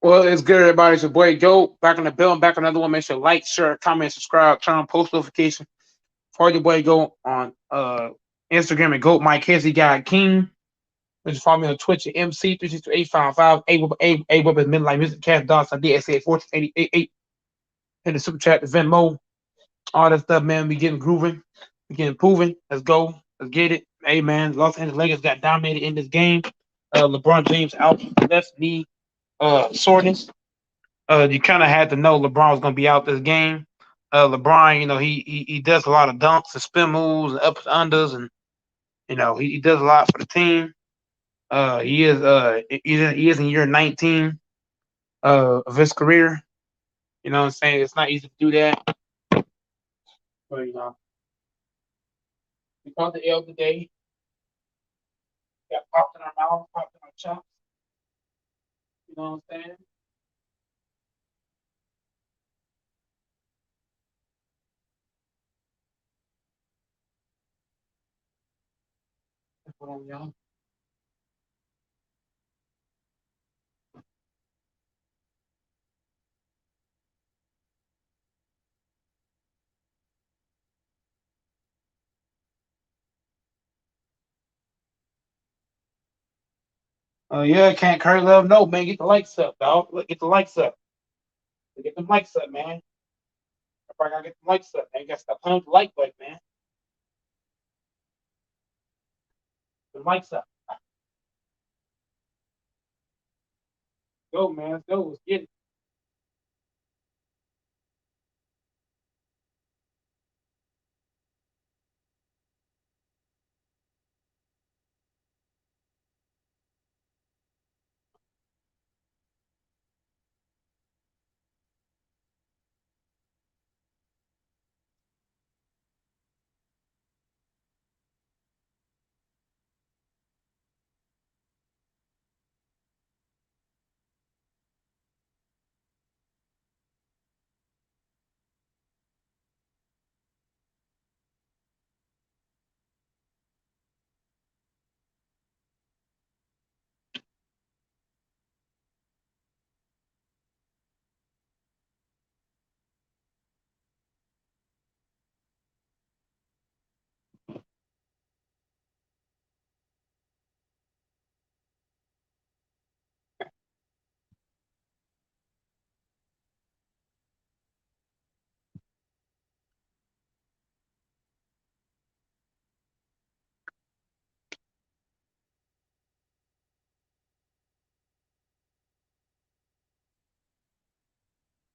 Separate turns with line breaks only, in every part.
Well, it's good, everybody. It's your boy Joe back in the building, back another one. Make sure like, share, comment, subscribe, turn on post notification. For your boy Go on Instagram at Goat Mike Hezzy Guy King. Just follow me on Twitch at MC36855. A Web is Midnight Music Cast Dots. I did SA 1488 in the super chat, the Venmo, all that stuff, man. We getting grooving, we getting improving. Let's go. Let's get it. Hey man, Los Angeles Lakers got dominated in this game. LeBron James out left knee soreness. You kind of had to know LeBron was going to be out this game. LeBron, he does a lot of dunks and spin moves and ups and unders, and he does a lot for the team. He is in year 19 of his career. You know what I'm saying? It's not easy to do that, but we caught the L today. Got popped in our mouth, popped in our chops. You know what I'm saying? That's what I'm y'all. Yeah, can't Curry Love. No, man, get the likes up, dog. Look, get the likes up. Get the likes up, man. I gotta get the likes up, man. You gotta stop playing with the like button, man. The likes up. Go, man. Let's go. Let's get it.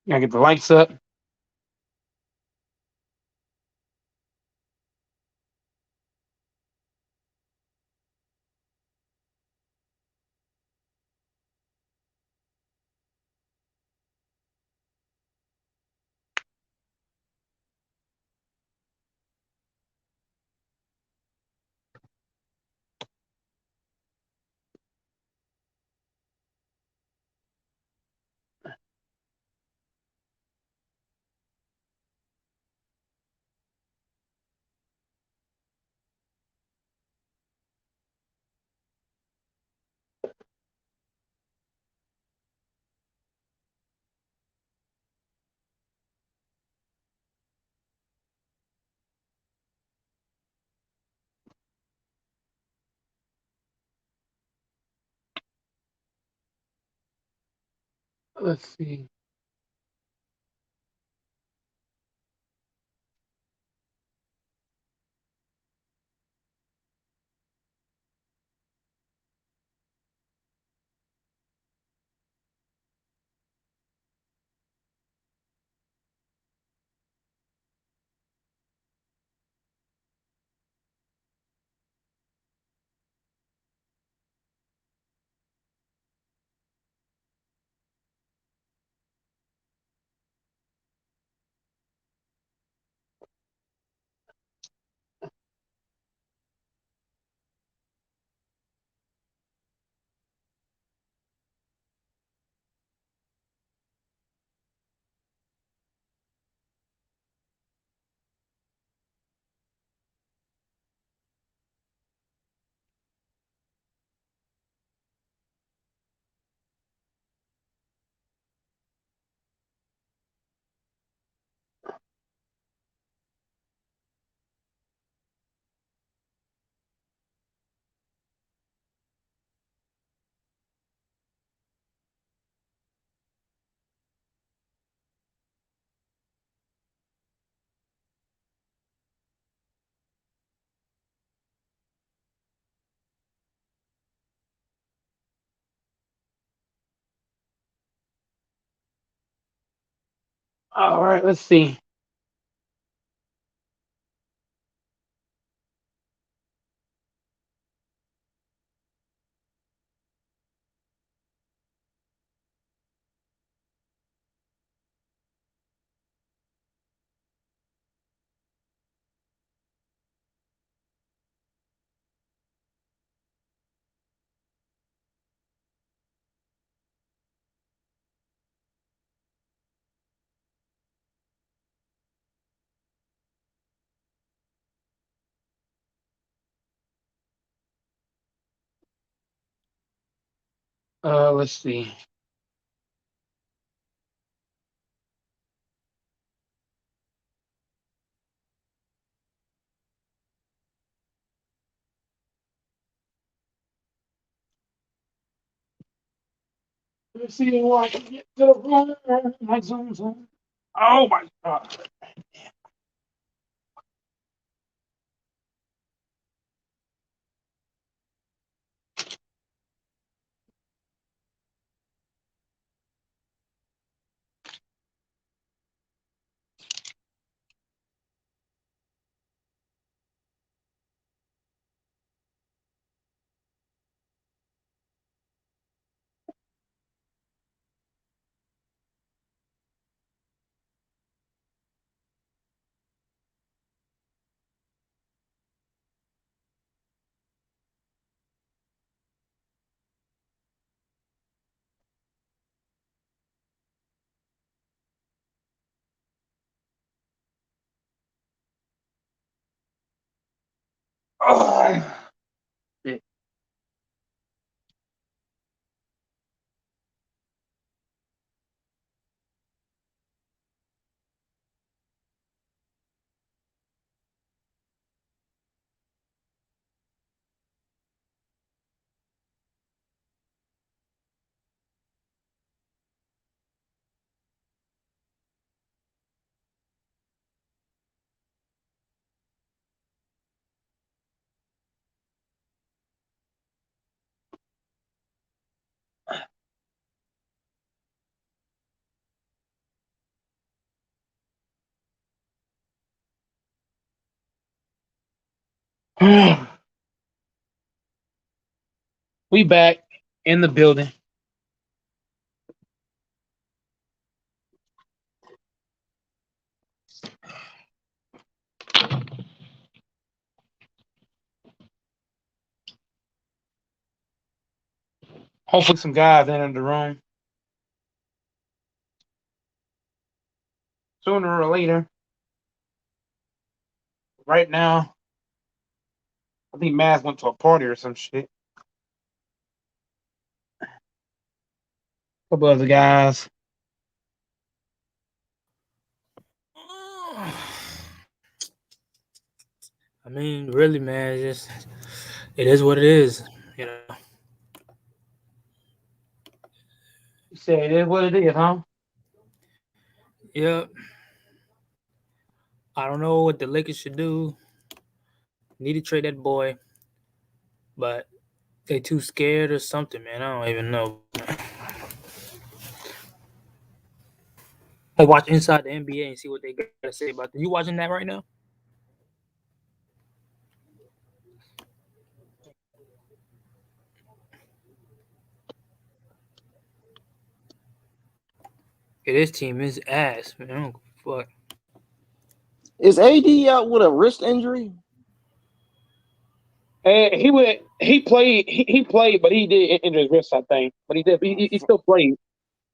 Gotta get the likes up. Let's see. All right, let's see. Let's see. Let's see who I can get to the room. Like zoom, zoom. Oh my god. Oh, shit. We back in the building. Hopefully some guys enter the room sooner or later. Right now, I think Maz went to a party or some shit. A couple other guys.
I mean, really, man, it is what it is. You know,
You said it is what it is, huh?
yeah. I don't know what the Lakers should do. Need to trade that boy, but they too scared or something, man. I don't even know. Like watch Inside the NBA and see what they got to say about that. You watching that right now? Yeah, this team is ass, man. I don't give a fuck.
Is AD out with a wrist injury?
He played. He played, but he did injure his wrist, I think. But he did. He still played.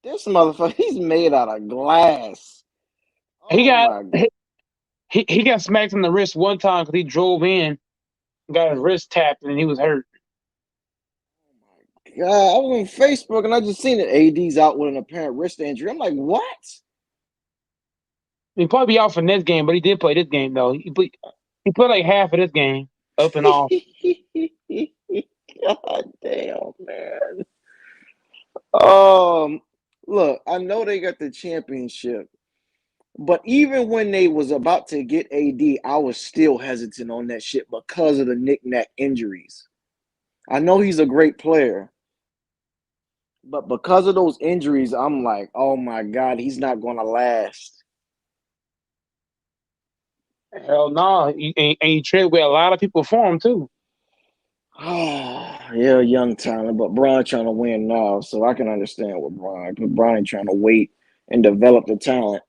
This motherfucker, he's made out of glass.
He
Oh
got
my
he got smacked in the wrist one time because he drove in, got his wrist tapped, and he was hurt.
god! I was on Facebook and I just seen that AD's out with an apparent wrist injury. I'm like, what?
He probably be out for next game, but he did play this game though. He played like half of this game up and off.
God damn, man. Um, Look, I know they got the championship, but even when they was about to get AD, I was still hesitant on that shit because of the knick-knack injuries. I know he's a great player, but because of those injuries, I'm like, oh my God, he's not going to last.
Hell no. And you trade with a lot of people for him too.
Yeah, young talent, but Bron trying to win now, so I can understand what Bron. But Bron ain't trying to wait and develop the talent,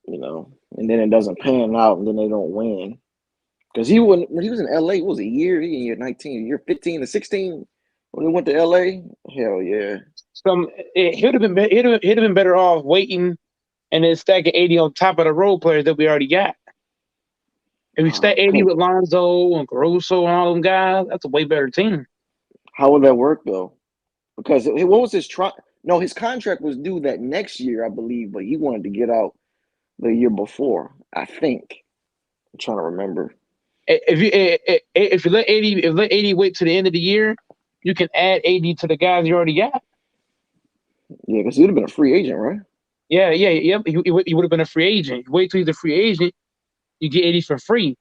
and then it doesn't pan out, and then they don't win. Because when he was in LA, what was it, year 19, year 15 to 16 when he went to LA? Hell yeah.
He'd have been better off waiting and then stacking 80 on top of the role players that we already got. If you stack 80 with Lonzo and Caruso and all them guys, that's a way better team.
How would that work though? Because what was his No, his contract was due that next year, I believe, but he wanted to get out the year before, I think. I'm trying to remember.
If you let 80 wait to the end of the year, you can add 80 to the guys you already got.
Yeah, because he would have been a free agent, right?
Yeah. He would have been a free agent. Wait till he's a free agent, you get 80 for free,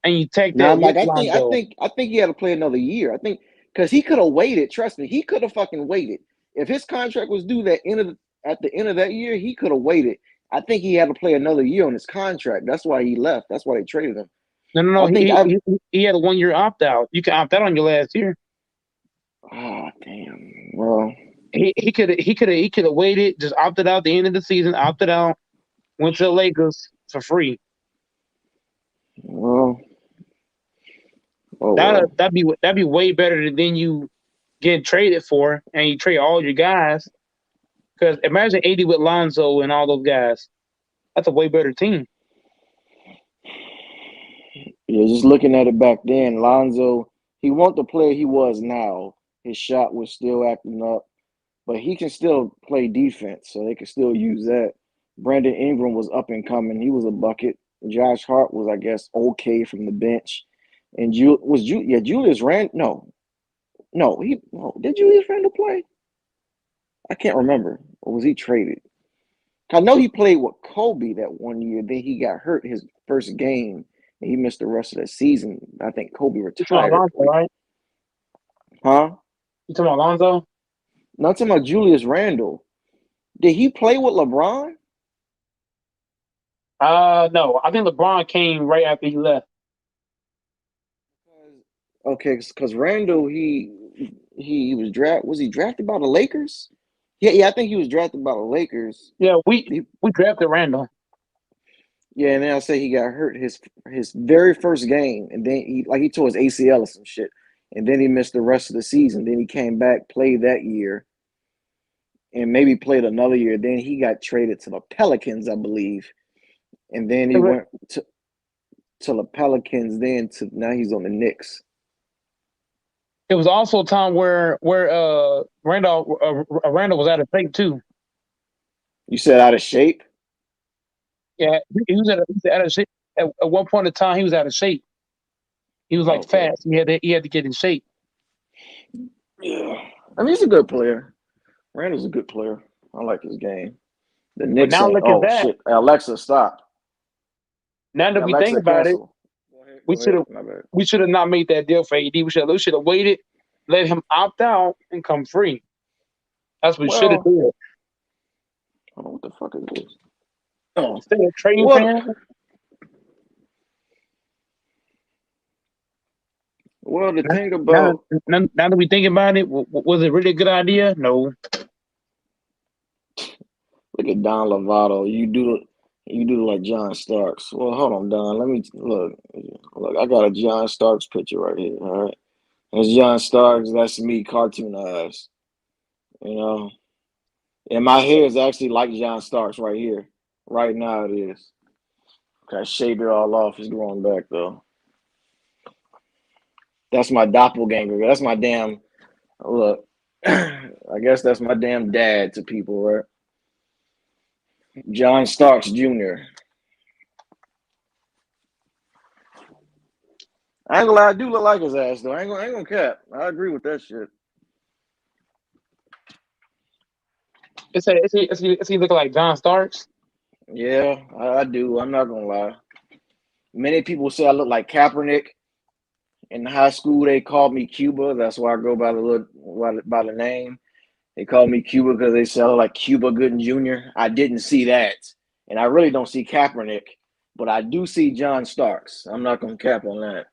and you take that.
I think he had to play another year. I think because he could have waited. Trust me, he could have fucking waited. If his contract was due at the end of that year, he could have waited. I think he had to play another year on his contract. That's why he left. That's why they traded him.
No. He had a 1 year opt out. You can opt out on your last year.
Oh damn. Well,
he could have waited, just opted out at the end of the season, opted out, went to the Lakers for free.
Well,
that'd be way better than you getting traded for, and you trade all your guys. Because imagine 80 with Lonzo and all those guys. That's a way better team.
Yeah, just looking at it back then, Lonzo, he wasn't the player he was now. His shot was still acting up, but he can still play defense, so they can still use that. Brandon Ingram was up and coming. He was a bucket. Josh Hart was, I guess, okay from the bench. And Julius Randle. Did Julius Randle play? I can't remember. Or was he traded? I know he played with Kobe that 1 year. Then he got hurt his first game, and he missed the rest of the season. I think Kobe retired.
Alonzo, right?
Huh?
You talking about Alonzo?
No, I'm talking about Julius Randle. Did he play with LeBron?
No. I think LeBron came right after he left.
Okay, because Randle, he was drafted. Was he drafted by the Lakers? Yeah, I think he was drafted by the Lakers.
Yeah, we drafted Randle.
Yeah, and then I say he got hurt his very first game, and then he tore his ACL or some shit, and then he missed the rest of the season. Then he came back, played that year, and maybe played another year. Then he got traded to the Pelicans, I believe, and then he went to the Pelicans. Then now he's on the Knicks.
It was also a time where Randle was out of shape too.
You said out of shape?
Yeah, he was out of shape. At one point in time, he was out of shape. He was fast. He had to get in shape.
Yeah, I mean he's a good player. Randle's a good player. I like his game. The Knicks.
But now look at that.
Shit. Alexa, stop.
Now that we think about it, we should have not made that deal for AD. We should have waited, let him opt out, and come free. That's what we should have done.
I don't know what the fuck is this.
Oh, instead of trading for him.
Well, the thing about
now that we think about it, was it really a good idea? No.
Look at Don Lovato. You do like John Starks. Well, hold on, Don. Let me look. I got a John Starks picture right here. All right, that's John Starks. That's me, cartoonized. And my hair is actually like John Starks right here. Right now it is. Okay, I shaved it all off. It's growing back though. That's my doppelganger. That's my damn look. I guess that's my damn dad to people, right? John Starks Jr. I ain't gonna lie, I do look like his ass though. I ain't gonna cap. I agree with that shit.
Is he looking like John Starks?
Yeah, I do. I'm not gonna lie. Many people say I look like Kaepernick. In high school, they called me Cuba. That's why I go by the name. They called me Cuba because they said I look like Cuba Gooding Jr. I didn't see that, and I really don't see Kaepernick But I do see John Starks. I'm not gonna cap on that.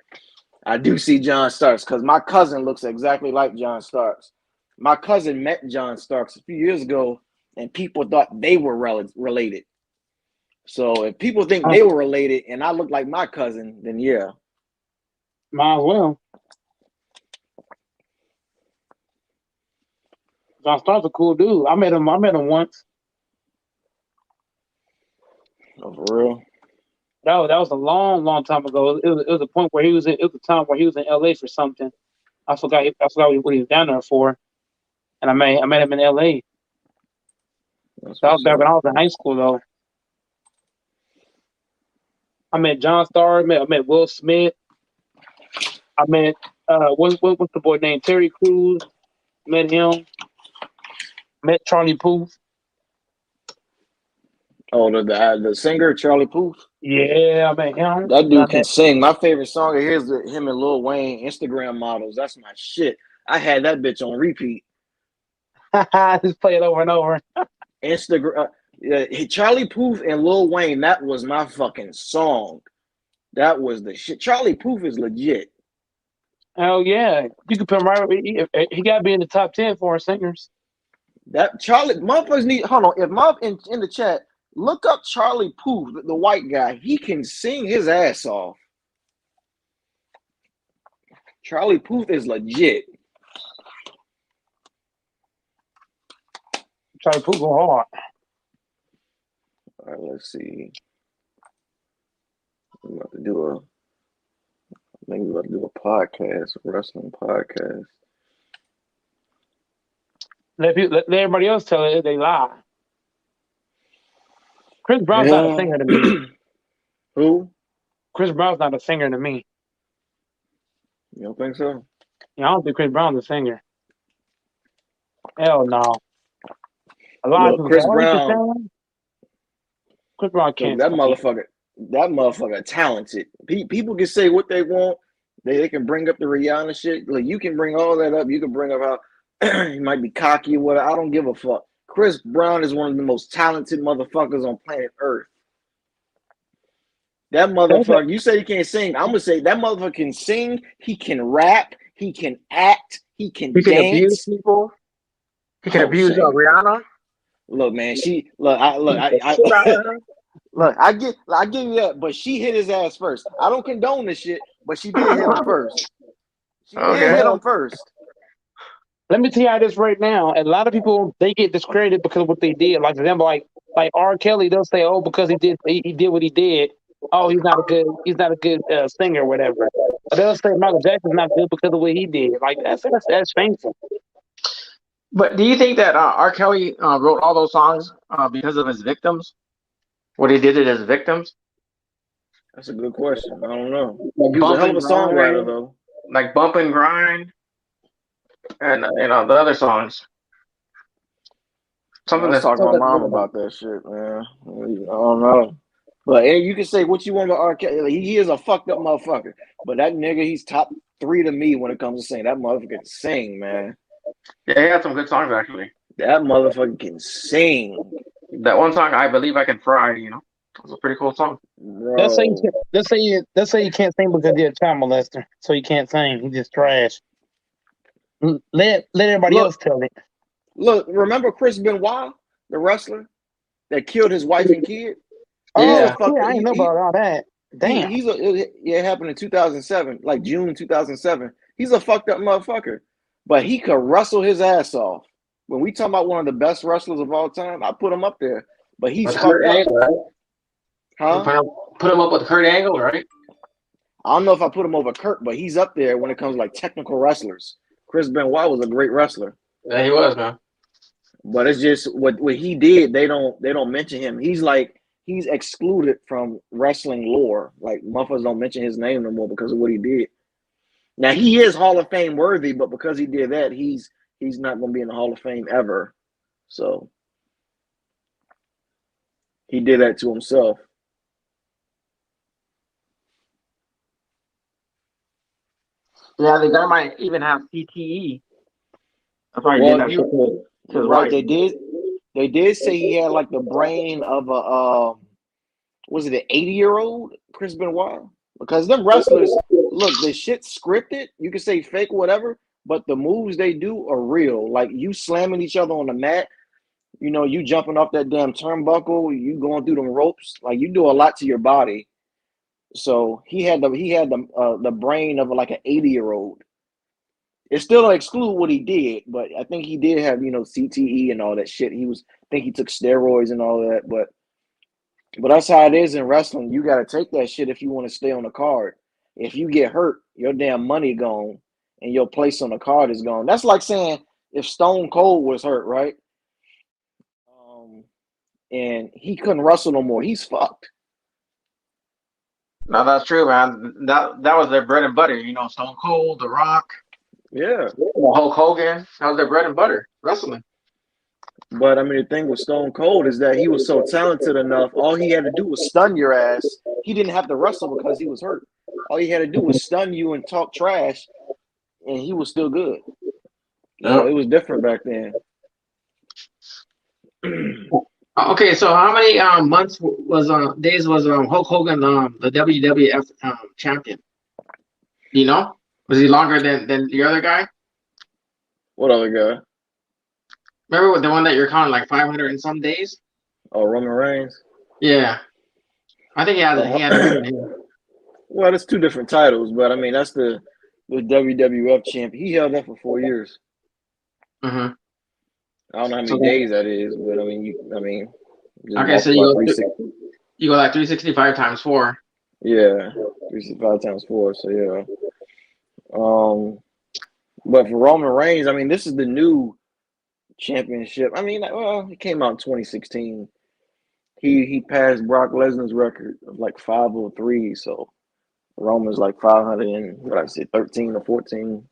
I do see John Starks because my cousin looks exactly like John Starks. My cousin met John Starks a few years ago, and people thought they were related. So if people think they were related and I look like my cousin, then yeah.
Might as well. John Stark's a cool dude. I met him once.
Oh, for real?
That was a long time ago. It was a point where it was a time where he was in LA for something. I forgot what he was down there for. And I met him in LA. That was back when I was in high school though. I met John Starr, I met Will Smith. I met what's the boy named? Terry Crews. Met him. Met Charlie Puth.
Oh, the singer Charlie Puth.
Yeah, I met him.
That dude can sing. My favorite song of his is him and Lil Wayne, Instagram Models. That's my shit. I had that bitch on repeat.
Just play it over and over.
Instagram. Charlie Puth and Lil Wayne. That was my fucking song. That was the shit. Charlie Puth is legit.
Oh yeah, you can put him right. He got to be in the top 10 for our singers.
That Charlie motherfuckers need. Hold on, if Muff in the chat, look up Charlie Puth, the white guy. He can sing his ass off. Charlie Puth is legit.
Charlie Puth go hard.
All right, let's see. I'm about to do a podcast, a wrestling podcast.
Let everybody else tell it. They lie. Chris Brown's not a singer to me.
Who?
Chris Brown's not a singer to me.
You don't think so?
Yeah, I don't think Chris Brown's a singer. Hell no. A lot of
Chris
people
Brown.
Chris Brown can't.
That motherfucker talented. People can say what they want. They can bring up the Rihanna shit. Like, you can bring all that up. You can bring up how he might be cocky or whatever. I don't give a fuck. Chris Brown is one of the most talented motherfuckers on planet Earth. That motherfucker, you say he can't sing. I'm gonna say that motherfucker can sing. He can rap. He can act. He can dance.
Abuse people. He can abuse Rihanna.
Look, man. I give you that, but she hit his ass first. I don't condone this shit, but she did hit him first. She did hit him first.
Let me tell you this right now. A lot of people, they get discredited because of what they did. Like, for example, like R. Kelly, they'll say, "Oh, because he did what he did. Oh, he's not a good singer, or whatever." But they'll say Michael Jackson's not good because of what he did. Like, that's shameful.
But do you think that R. Kelly wrote all those songs because of his victims? What he did it as victims?
That's a good question. I don't know. He was a hell of a songwriter, though.
Like Bump and Grind, and the other songs.
I was talking to my mom about that shit, man. I don't know. But you can say what you want about R. Kelly. He is a fucked up motherfucker. But that nigga, he's top 3 to me when it comes to singing. That motherfucker can sing, man.
Yeah, he had some good songs, actually.
That motherfucker can sing.
That one song, I Believe I Can Fly, it was a pretty cool song.
Let's say you can't sing because you're a child molester, so you can't sing. He's just trash. Let everybody else tell it.
Look, remember Chris Benoit, the wrestler that killed his wife and kid?
I didn't know about all that. Damn.
It happened in 2007, like June 2007. He's a fucked up motherfucker, but he could wrestle his ass off. When we talk about one of the best wrestlers of all time, I put him up there. But he's
Kurt Angle, right?
Huh?
Put him up with Kurt Angle, right?
I don't know if I put him over Kurt, but he's up there when it comes to like technical wrestlers. Chris Benoit was a great wrestler.
Yeah, he was, man.
But it's just what he did. They don't mention him. He's excluded from wrestling lore. Like, motherfuckers don't mention his name no more because of what he did. Now he is Hall of Fame worthy, but because he did that, he's not going to be in the Hall of Fame ever. So he did that to himself.
Yeah, the guy might even have CTE. That's why he did that shit to his wife.
They did say he had like the brain of a was it an 80-year-old Chris Benoit? Because them wrestlers, look, the shit's scripted. You can say fake, whatever, but the moves they do are real. Like you slamming each other on the mat, you jumping off that damn turnbuckle, you going through them ropes. Like you do a lot to your body. So he had the brain of like an 80-year-old. It still don't exclude what he did, but I think he did have CTE and all that shit. I think he took steroids and all that, but that's how it is in wrestling. You got to take that shit if you want to stay on the card. If you get hurt, your damn money gone and your place on the card is gone. That's like saying if Stone Cold was hurt, right? And he couldn't wrestle no more. He's fucked.
No, that's true, man. That was their bread and butter. Stone Cold, The Rock,
Yeah.
Hulk Hogan. That was their bread and butter, wrestling.
But I mean, the thing with Stone Cold is that he was so talented enough. All he had to do was stun your ass. He didn't have to wrestle because he was hurt. All he had to do was stun you and talk trash, and he was still good. So it was different back then.
Okay, so how many days was Hulk Hogan the WWF champion? Was he longer than the other guy?
What other guy?
Remember the one that you're counting like 500 and some days?
Oh, Roman Reigns.
Yeah, I think he had
Well, it's two different titles, but I mean that's the WWF champ. He held that for 4 years.
Mm-hmm.
I don't know how many days that is, but I mean,
okay, so you go like 365 times 4.
Yeah, 365 times 4. So yeah. But for Roman Reigns, I mean, this is the new championship. I mean, it came out in 2016. He passed Brock Lesnar's record of like 503. So Roman's like 513 or 14.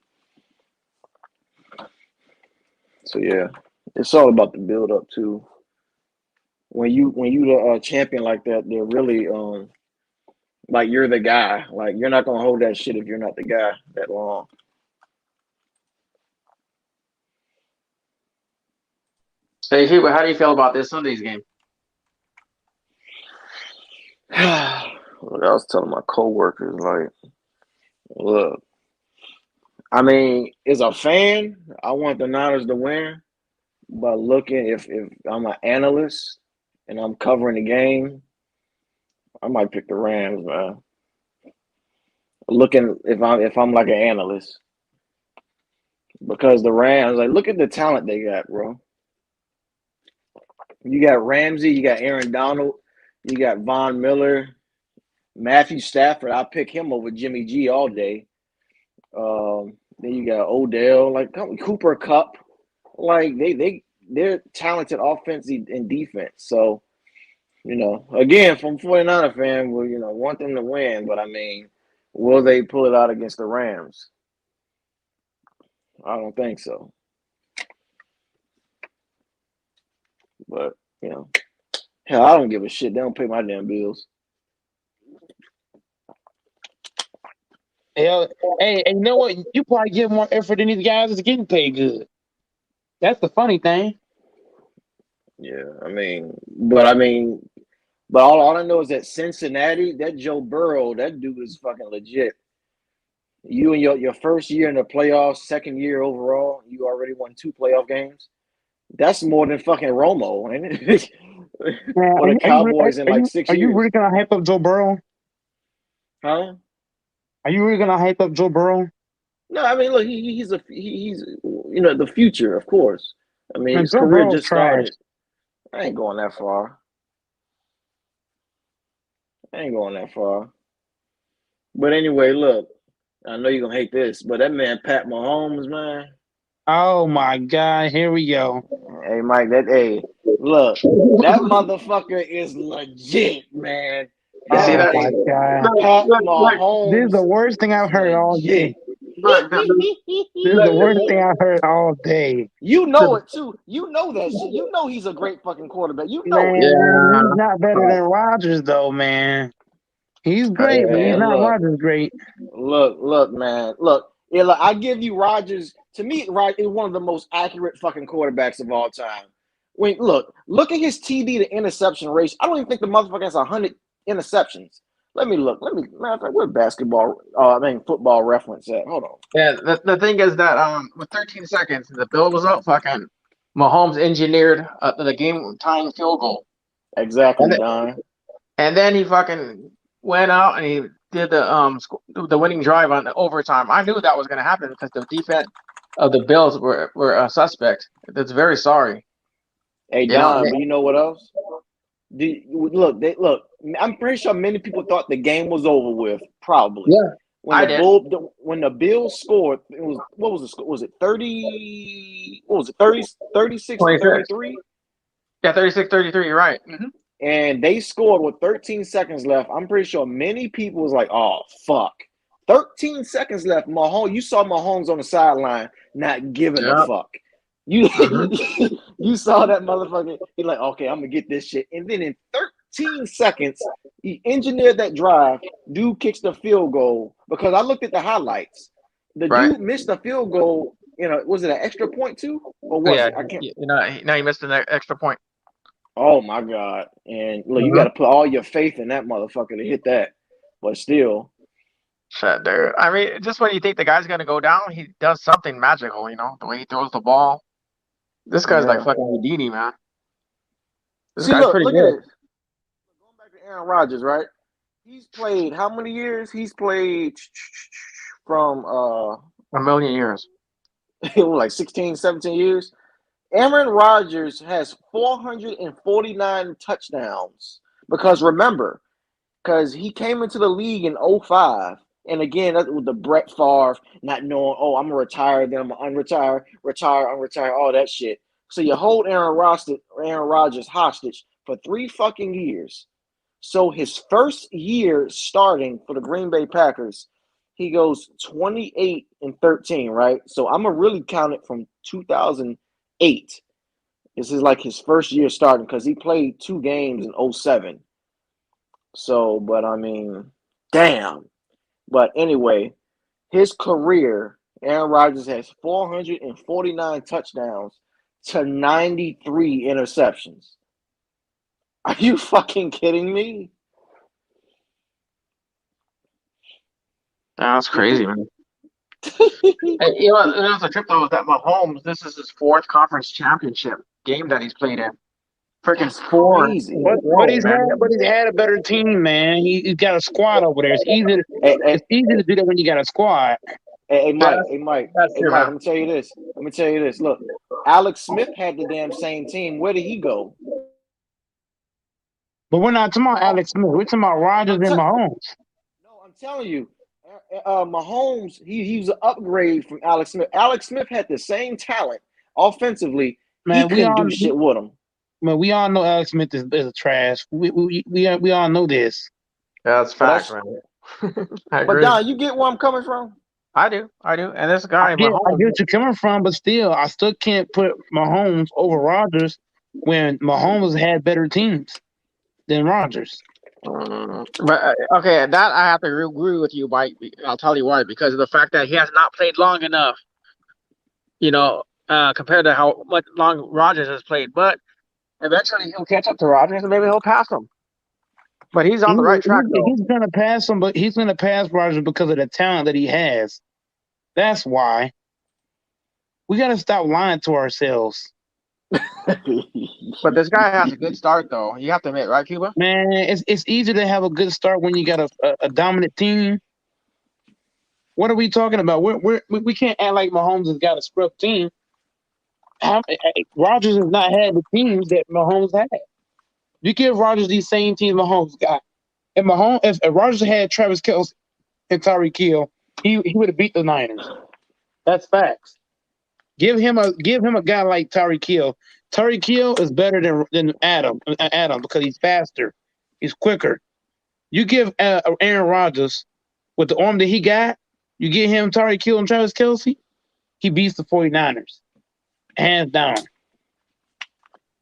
So yeah. It's all about the build up too. When you the champion like that, they're really like you're the guy. Like you're not gonna hold that shit if you're not the guy that long.
Hey, how do you feel about this Sunday's game?
Look, I was telling my coworkers, like, look, I mean, as a fan, I want the Niners to win. But looking, if I'm an analyst and I'm covering the game, I might pick the Rams, man. Looking if I'm like an analyst, because the Rams, like, look at the talent they got, bro. You got Ramsey, you got Aaron Donald, you got Von Miller, Matthew Stafford. I pick him over Jimmy G all day. Then you got Odell, like Cooper Kupp. Like they're talented offense and defense. So, again, from 49er fan, want them to win, but I mean, will they pull it out against the Rams? I don't think so. But, hell, I don't give a shit. They don't pay my damn bills.
Hell, hey, you know what? You probably give more effort than these guys is getting paid good. That's the funny thing.
Yeah, but all I know is that Cincinnati, that Joe Burrow, that dude is fucking legit. You and your first year in the playoffs, second year overall, you already won 2 playoff games. That's more than fucking Romo, ain't it? For the Cowboys in like 6 years.
Are you really gonna hype up Joe Burrow?
Huh?
Are you really gonna hype up Joe Burrow?
No, I mean, look, he's the future, of course. I mean,
Man,
his
Joe
career
Burrow's
just started. I ain't going that far. But anyway, look, I know you're gonna hate this, but that man Pat Mahomes, man.
Oh my God, here we go.
Hey, Mike, look, that motherfucker is legit, man.
See that?
My God.
Pat Mahomes.
This is the worst thing I've heard all day.
Look,
This is the worst thing I've heard all day.
You know it too. You know that shit. You know he's a great fucking quarterback. You know
Man,
it.
he's not better than Rodgers, though, man. He's great, but he's not Rodgers great.
Look, man. Look, I give you Rodgers. To me, Rodgers is one of the most accurate fucking quarterbacks of all time. Look at his TD to interception ratio. I don't even think the motherfucker has 100 interceptions. Let me look. Matter of fact, where football reference at? Hold on.
Yeah, the thing is that with 13 seconds, the bill was up. Fucking Mahomes engineered the game tying field goal,
Exactly, Don.
and then he fucking went out and he did the winning drive on the overtime. I knew that was gonna happen because the defense of the Bills were a suspect. That's very sorry.
Hey,
You know,
Don, but you know what else? Look. I'm pretty sure many people thought the game was over with. Probably.
Yeah, I did.
When the Bills scored, it was what was the score? Was it 30? What was it? 36 to 33?
Yeah, 36-33. You're right. Mm-hmm.
And they scored with 13 seconds left. I'm pretty sure many people was like, "Oh fuck." 13 seconds left. You saw Mahomes on the sideline not giving a fuck. You you saw that motherfucker. He's like, okay, I'm gonna get this shit. And then in 13 seconds, he engineered that drive. Dude kicks the field goal because I looked at the highlights. The dude missed the field goal. Was it an extra point too, or was it? I can't.
Now he missed an extra point.
Oh my god! And look, you got to put all your faith in that motherfucker to hit that. But still.
Shit, dude. I mean, just when you think the guy's gonna go down, he does something magical. The way he throws the ball. This guy's like fucking Houdini, man. This guy's pretty good.
At this. Going back to Aaron Rodgers, right? He's played how many years? He's played from
a million years.
Like 16, 17 years. Aaron Rodgers has 449 touchdowns. Because remember, he came into the league in 2005. And again, that was the Brett Favre not knowing, I'm going to retire, then I'm going to unretire, all that shit. So you hold Aaron Rodgers hostage for 3 fucking years. So his first year starting for the Green Bay Packers, he goes 28-13, right? So I'm going to really count it from 2008. This is like his first year starting because he played 2 games in 2007. So, but I mean, damn. But anyway, his career, Aaron Rodgers has 449 touchdowns to 93 interceptions. Are you fucking kidding me?
That's crazy, man. Hey, there's a trip though that Mahomes. This is his 4th conference championship game that he's played in. Freaking 4.
But he's had a better team, man. He's got a squad over there. It's easy to do that when you got a squad.
Hey, Mike. Let me tell you this. Look, Alex Smith had the damn same team. Where did he go?
But we're not talking about Alex Smith. We're talking about Rodgers and Mahomes.
No, I'm telling you, Mahomes, he was an upgrade from Alex Smith. Alex Smith had the same talent offensively. Man, he couldn't do shit with him.
Man, we all know Alex Smith is a trash. We all know this.
Yeah, that's fact, man.
But Don, you get where I'm coming from?
I do. And this guy,
I get where you're coming from, but still, I still can't put Mahomes over Rodgers when Mahomes had better teams than Rodgers.
But okay, that I have to agree with you, Mike. I'll tell you why. Because of the fact that he has not played long enough. Compared to how much long Rodgers has played, but eventually he'll catch up to Rodgers and maybe he'll pass him. But he's on the right track, though.
He's going to pass him, but he's going to pass Rodgers because of the talent that he has. That's why. We got to stop lying to ourselves.
But this guy has a good start, though. You have to admit, right, Cuba?
Man, it's easy to have a good start when you got a dominant team. What are we talking about? We can't act like Mahomes has got a scrub team. Rodgers has not had the teams that Mahomes had. You give Rodgers these same teams Mahomes got. If Rodgers had Travis Kelce and Tyreek Hill, he would have beat the Niners. That's facts. Give him a guy like Tyreek Hill. Tyreek Hill is better than Adam because he's faster. He's quicker. You give Aaron Rodgers with the arm that he got, you get him Tyreek Hill and Travis Kelce, he beats the 49ers. Hands down.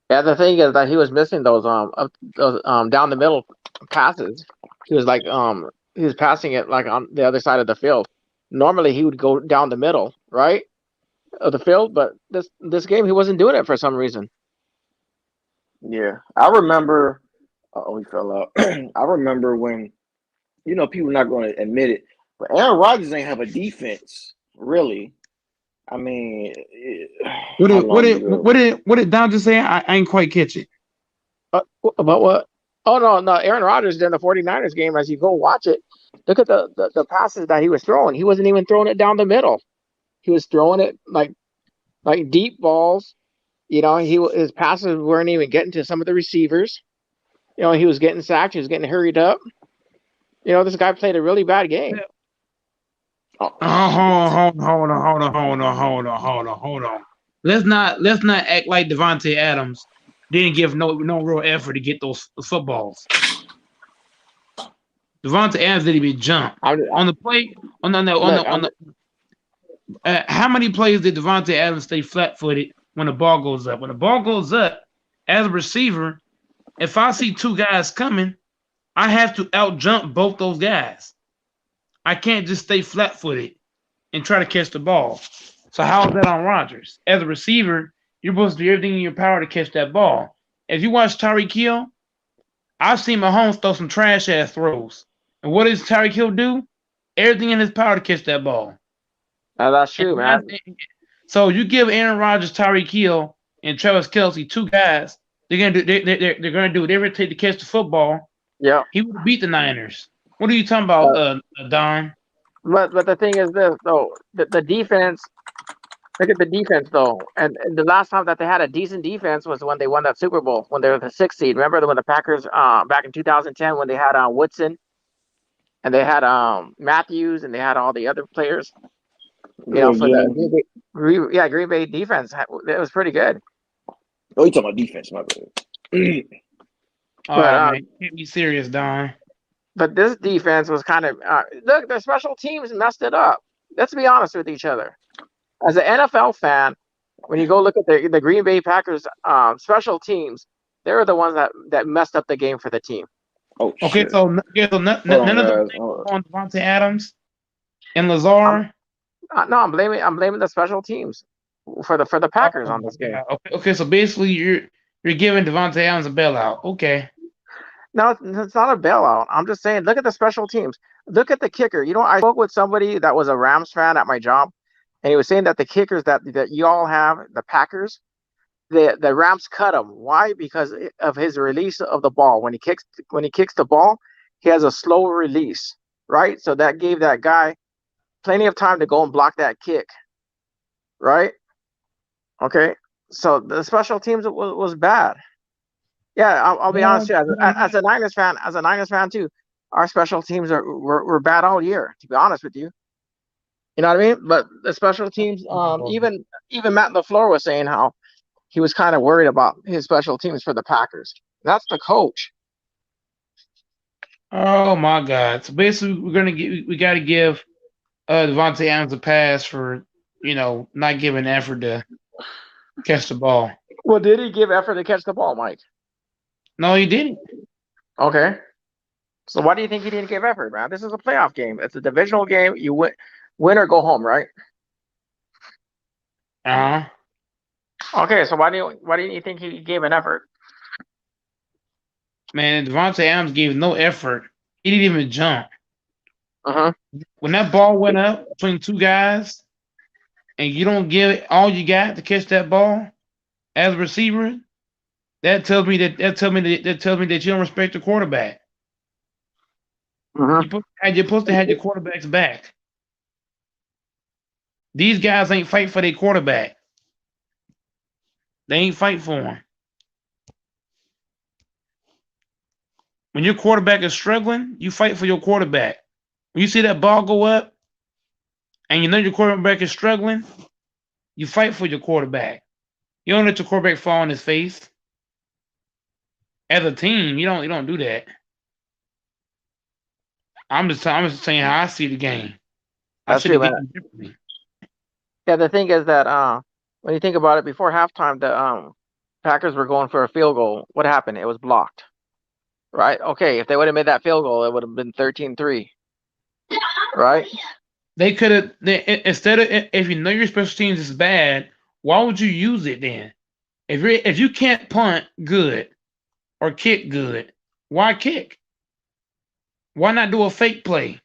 Yeah, the thing is that he was missing those down the middle passes. He was passing it like on the other side of the field. Normally he would go down the middle, right, of the field, but this game he wasn't doing it for some reason.
Yeah, I remember Oh, he fell out. I remember when, people not going to admit it, but Aaron Rodgers ain't have a defense, really. I mean,
What
how
did what
long
did
ago?
what did Don just say? I ain't quite catch it.
About what? Oh no, Aaron Rodgers during the 49ers game, as you go watch it, look at the passes that he was throwing. He wasn't even throwing it down the middle. He was throwing it like deep balls. His passes weren't even getting to some of the receivers. He was getting sacked. He was getting hurried up. This guy played a really bad game.
Oh,
Hold on. Let's not act like Devontae Adams didn't give no real effort to get those footballs. Devontae Adams didn't even jump on the play. How many plays did Devontae Adams stay flat-footed when the ball goes up? When the ball goes up, as a receiver, if I see two guys coming, I have to out-jump both those guys. I can't just stay flat-footed and try to catch the ball. So how is that on Rodgers? As a receiver, you're supposed to do everything in your power to catch that ball. If you watch Tyreek Hill, I've seen Mahomes throw some trash-ass throws. And what does Tyreek Hill do? Everything in his power to catch that ball.
That's true, man.
So you give Aaron Rodgers, Tyreek Hill, and Travis Kelce two guys. They're gonna do whatever it takes to catch the football.
Yeah.
He would beat the Niners. What are you talking about, Don?
But the thing is this though, the defense. Look at the defense though, and the last time that they had a decent defense was when they won that Super Bowl when they were the 6th seed. Remember when the Packers back in 2010 when they had Woodson, and they had Matthews, and they had all the other players. For the Green Bay defense, it was pretty good.
Oh, you talking about defense, my bad.
All right, man, can't be serious, Don.
But this defense was kind of look. Their special teams messed it up. Let's be honest with each other. As an NFL fan, when you go look at the Green Bay Packers special teams, they're the ones that messed up the game for the team.
Oh,
okay,
shit.
so none of them on Devontae Adams and Lazard.
No, I'm blaming the special teams for the Packers on this game.
Okay, so basically you're giving Devontae Adams a bailout. Okay.
No, it's not a bailout. I'm just saying, look at the special teams. Look at the kicker. I spoke with somebody that was a Rams fan at my job, and he was saying that the kickers that you all have, the Packers, the Rams cut him. Why? Because of his release of the ball. When he kicks the ball, he has a slow release, right? So that gave that guy plenty of time to go and block that kick, right? Okay, so the special teams was bad. Yeah, I'll be honest with you. As a Niners fan too, our special teams were bad all year. To be honest with you, you know what I mean. But the special teams, even Matt LaFleur was saying how he was kind of worried about his special teams for the Packers. That's the coach.
Oh my God! So basically, we got to give Devontae Adams a pass for not giving effort to catch the ball.
Well, did he give effort to catch the ball, Mike?
No, he didn't.
Okay. So why do you think he didn't give effort, man? This is a playoff game. It's a divisional game. You win or go home, right? Okay, so why didn't you think he gave an effort?
Man, Devontae Adams gave no effort. He didn't even jump. When that ball went up between two guys, and you don't give it all you got to catch that ball as a receiver, that tells me that you don't respect the quarterback. You're supposed to have your quarterback's back. These guys ain't fight for their quarterback. They ain't fight for him. When your quarterback is struggling, you fight for your quarterback. When you see that ball go up, and you know your quarterback is struggling, you fight for your quarterback. You don't let your quarterback fall on his face. As a team, you don't do that. I'm just saying how I see the game.
That's true, man. Yeah, the thing is that when you think about it, before halftime, the Packers were going for a field goal. What happened? It was blocked. Right? Okay, if they would have made that field goal, it would have been 13-3. Right?
They could have instead of if you know your special teams is bad, why would you use it then? If you can't punt good or kick good, Why kick? Why not do a fake play?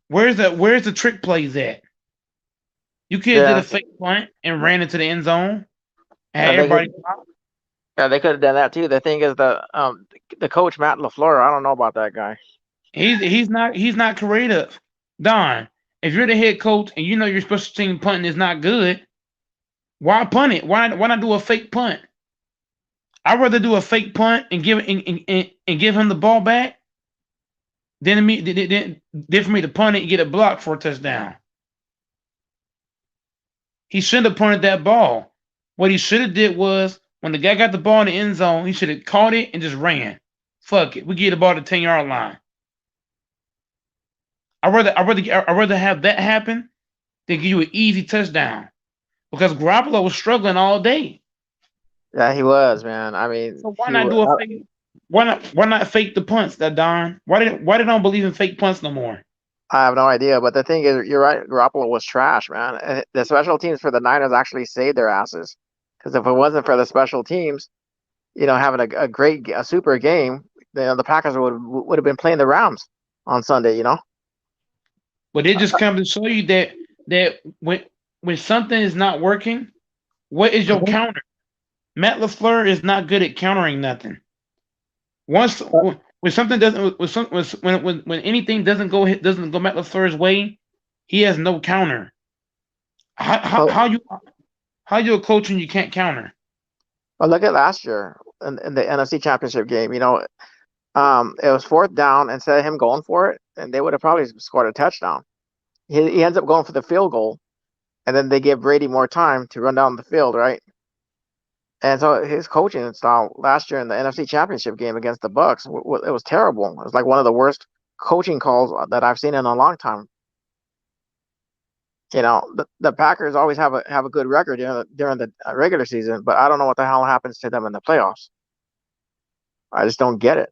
Where's the trick plays at? You could have did
Yeah,
a fake punt and ran into the end zone and had
yeah, they
everybody.
could. Yeah, they could have done that too. The thing is, the coach Matt LaFleur. I don't know about that guy.
He's not creative. Don, if you're the head coach and you know your special team punting is not good, why punt it? Why not do a fake punt? I'd rather do a fake punt and give him the ball back than for me to punt it and get a block for a touchdown. He shouldn't have punted that ball. What he should have did was when the guy got the ball in the end zone, he should have caught it and just ran. Fuck it, we get the ball to the 10-yard line. I'd rather have that happen than give you an easy touchdown because Garoppolo was struggling all day.
Yeah, he was, man. I mean,
So why not do a fake? Why not fake the punts, that Don? Why they don't believe in fake punts no more?
I have no idea, but the thing is, you're right. Garoppolo was trash, man. And the special teams for the Niners actually saved their asses. Because if it wasn't for the special teams, having a super game, the Packers would have been playing the Rams on Sunday.
But it just comes to show you that when something is not working, what is your
Mhm.
counter? Matt LaFleur is not good at countering nothing. Once when something doesn't when anything doesn't go Matt LaFleur's way, he has no counter.
Well,
How you a coach and you can't counter?
well, look at last year in the NFC Championship game. It was fourth down. Instead of him going for it, and they would have probably scored a touchdown. He ends up going for the field goal, and then they give Brady more time to run down the field, right? And so his coaching style last year in the NFC Championship game against the Bucks, it was terrible. It was like one of the worst coaching calls that I've seen in a long time. The Packers always have a good record during the regular season, but I don't know what the hell happens to them in the playoffs. I just don't get it.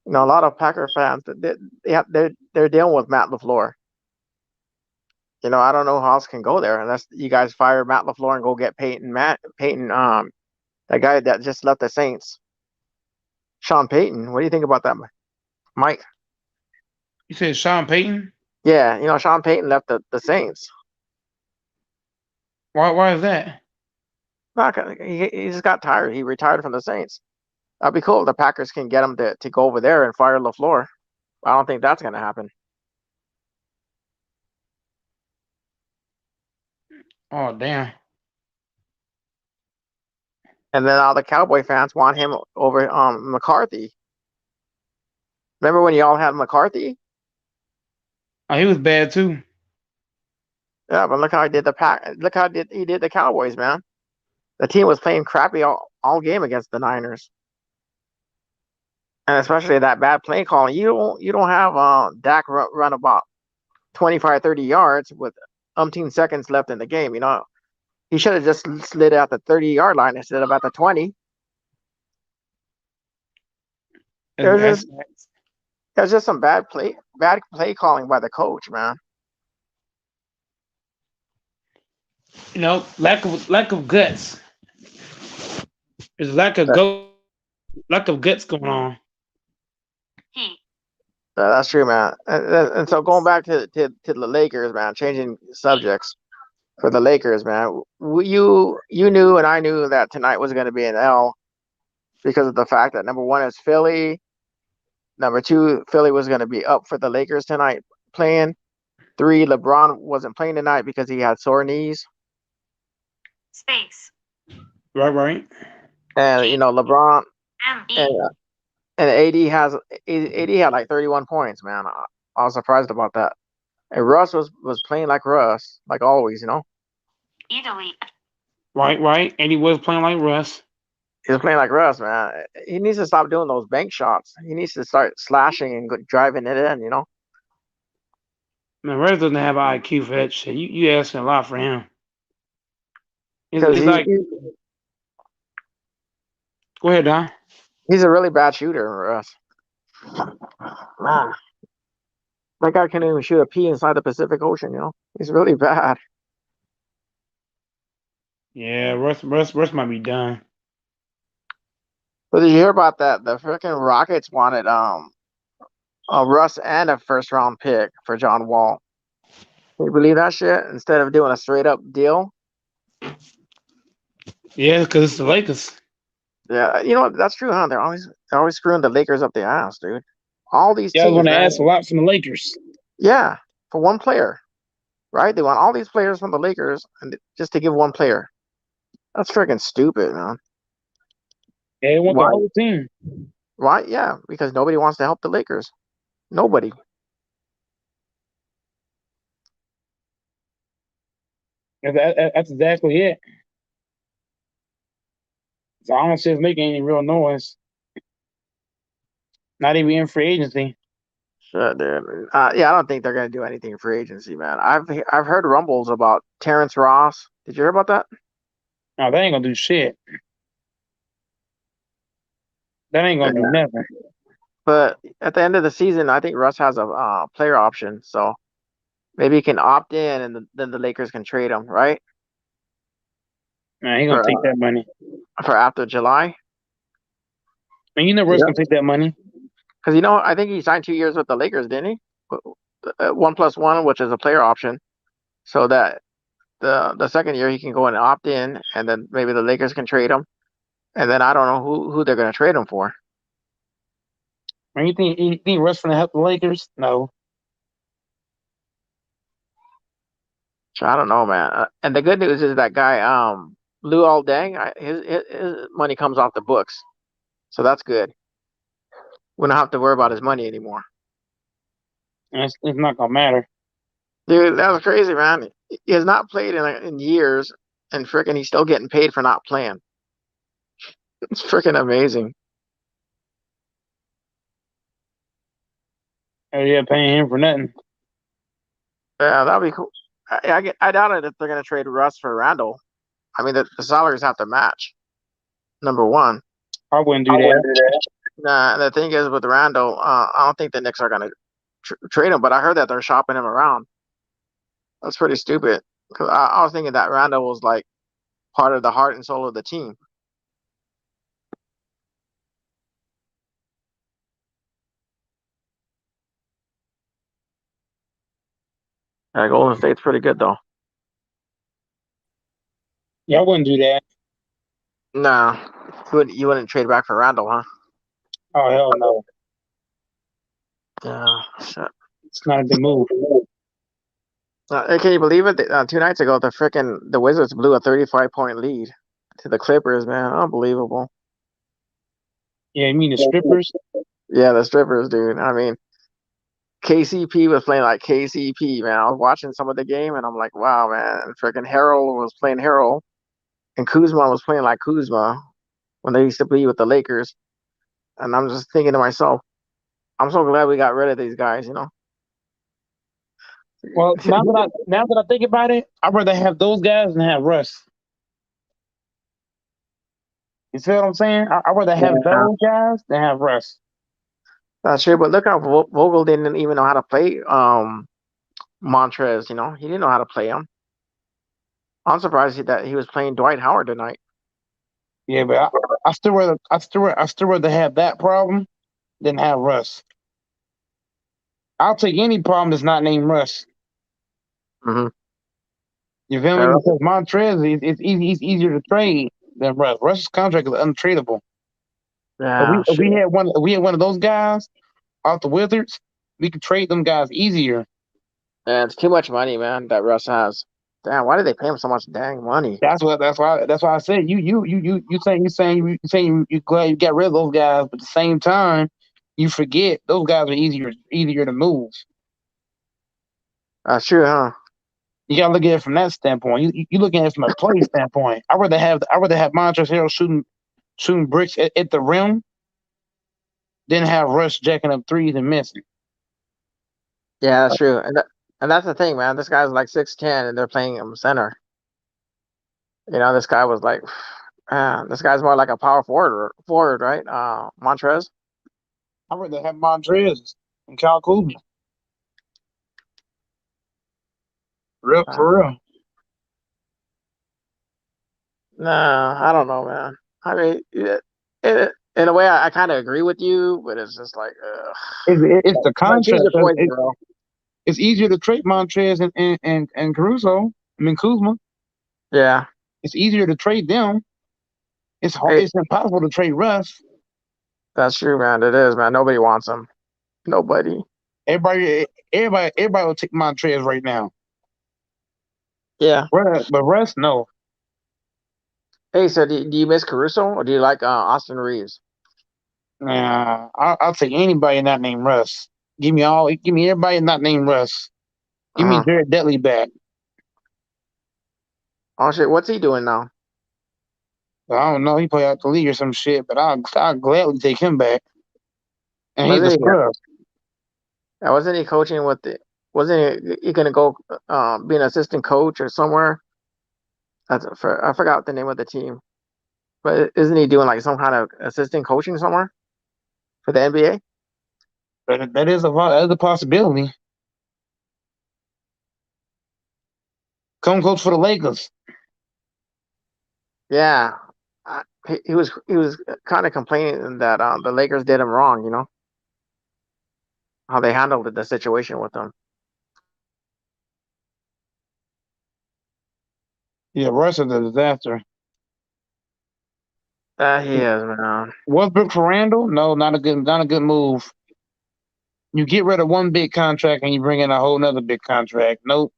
A lot of Packer fans they're dealing with Matt LaFleur. I don't know how else can go there unless you guys fire Matt LaFleur and go get Peyton, that guy that just left the Saints, Sean Payton. What do you think about that, Mike?
You said Sean Payton?
Yeah, Sean Payton left the Saints.
Why is that?
He just got tired. He retired from the Saints. That'd be cool if the Packers can get him to go over there and fire LaFleur. I don't think that's going to happen.
Oh damn.
And then all the Cowboy fans want him over McCarthy. Remember when y'all had McCarthy?
Oh, he was bad too.
Yeah, but look how he did he did the Cowboys, man. The team was playing crappy all game against the Niners. And especially that bad play calling. You don't have Dak run about 25, 30 yards with umpteen seconds left in the game. He should have just slid out the 30-yard line instead of at the 20. There's just some bad play calling by the coach, man.
Lack of guts. There's lack of guts going on.
That's true, man. And so going back to the Lakers, man, changing subjects for the Lakers, man. You knew and I knew that tonight was going to be an L because of the fact that number one is Philly. Number two, Philly was going to be up for the Lakers tonight playing. 3, LeBron wasn't playing tonight because he had sore knees.
Space.
Right.
And LeBron and AD had like 31 points, man. I was surprised about that. And Russ was playing like Russ, like always,
Delete.
Right. And he was playing like Russ.
He was playing like Russ, man. He needs to stop doing those bank shots. He needs to start slashing and driving it in,
Man, Russ doesn't have an IQ for that shit. You asking a lot for him. It's like, go ahead, Don.
He's a really bad shooter, Russ. Man, that guy can't even shoot a pea inside the Pacific Ocean, He's really bad.
Yeah, Russ might be done.
But did you hear about that? The freaking Rockets wanted Russ and a first round pick for John Wall. Can you believe that shit? Instead of doing a straight up deal.
Yeah, because it's the Lakers.
Yeah, you know what? That's true, huh? They're always screwing the Lakers up the ass, dude. All these
Y'all
teams,
want to
man.
ask a lot from the Lakers.
Yeah, for one player, right? They want all these players from the Lakers and just to give one player. That's freaking stupid, man.
Yeah, they want the
Why?
whole team.
Why? Yeah, because nobody wants to help the Lakers. Nobody.
That's exactly it. So I don't see us making any real noise. Not even in free agency.
Shit, dude. Yeah, I don't think they're gonna do anything for agency, man. I've heard rumbles about Terrence Ross. Did you hear about that?
No, they ain't gonna do shit. That ain't gonna do
Yeah.
nothing.
But at the end of the season, I think Russ has a player option, so maybe he can opt in, and then the Lakers can trade him, right?
Man, he gonna
For
take that money.
for after July.
And you know Russ
Yeah.
gonna take that money.
Because I think he signed 2 years with the Lakers, didn't he? 1+1, which is a player option, so that the second year he can go and opt in, and then maybe the Lakers can trade him, and then I don't know who they're gonna trade him for.
Man, you think Russ gonna help the Lakers? No.
So I don't know, man. And the good news is that guy, Lou Aldang, his money comes off the books, so that's good. We don't have to worry about his money anymore.
And it's not gonna matter.
Dude, that was crazy, man. He has not played in years, and freaking he's still getting paid for not playing. It's freaking amazing.
Oh yeah, paying him for nothing.
Yeah, that'd be cool. I doubt it if they're gonna trade Russ for Randall. I mean, the salaries have to match. Number one.
I wouldn't do that.
Nah, the thing is with Randall, I don't think the Knicks are gonna trade him, but I heard that they're shopping him around. That's pretty stupid. 'Cause I was thinking that Randall was like part of the heart and soul of the team. Golden State's pretty good though.
Yeah, I wouldn't do that.
Nah, you wouldn't trade back for Randall, huh?
Oh hell no.
Yeah, shit.
It's not a good move.
Hey, can you believe it? 2 nights ago, the Wizards blew a 35-point lead to the Clippers, man. Unbelievable.
Yeah, you mean the strippers?
Yeah, the strippers, dude. I mean, KCP was playing like KCP, man. I was watching some of the game, and I'm like, wow, man. Freaking Harold was playing Harold, and Kuzma was playing like Kuzma when they used to be with the Lakers. And I'm just thinking to myself, I'm so glad we got rid of these guys, you know?
Well, now that I think about it, I'd rather have those guys than have Russ. You see what I'm saying? I'd rather have those guys than have Russ.
That's true, but look how Vogel didn't even know how to play Montrez, you know? He didn't know how to play him. I'm surprised that he was playing Dwight Howard tonight.
Yeah, but I still rather have that problem than have Russ. I'll take any problem that's not named Russ.
Mm-hmm.
You feel me? Because Montrez he's easier to trade than Russ. Russ's contract is untradeable.
Yeah,
If we had one of those guys off the Wizards, we could trade them guys easier.
yeah, it's too much money, man, that Russ has. Damn, why did they pay him so much dang money?
That's why I said you glad you got rid of those guys, but at the same time, you forget those guys are easier to move.
That's true, huh?
You gotta look at it from that standpoint. You looking at it from a play standpoint. I rather have Montrezl Harrell shooting bricks at the rim than have Russ jacking up threes and missing.
Yeah, that's true. And that's the thing, man. This guy's like 6'10", and they're playing him center. You know, this guy was like, this guy's more like a power forward, right? Montrez.
I'd rather have Montrez and Kyle Kuzma. Real
Uh,
for real.
Nah, I don't know, man. I mean, in a way, I kind of agree with you, but it's just like,
It's the
like choose
contract.
your poison, bro.
It's easier to trade Montrez and Caruso. I mean Kuzma.
Yeah.
It's easier to trade them. It's hard,
Hey,
it's impossible to trade Russ.
that's true, man. It is, man. Nobody wants him. Nobody.
Everybody will take Montrez right now.
Yeah.
But Russ, no.
Hey, so do you miss Caruso or do you like Austin Reeves?
Nah, I'll take anybody not named Russ. Give me everybody not named Russ. Give me
Uh-huh.
Jared Dudley back.
Oh shit, what's he doing now?
I don't know. He play out the league or some shit, but I'll gladly take him back. And he's a
Wasn't he?
scrub.
Wasn't he coaching with the? Wasn't he gonna go be an assistant coach or somewhere? I forgot the name of the team, but isn't he doing like some kind of assistant coaching somewhere for the NBA?
But that is a possibility. Come coach for the Lakers.
Yeah, he was kind of complaining that the Lakers did him wrong. You know how they handled the situation with him.
Yeah, Russ is a disaster.
He is, man.
Westbrook for Randall? No, not a good move. You get rid of one big contract and you bring in a whole nother big contract. Nope.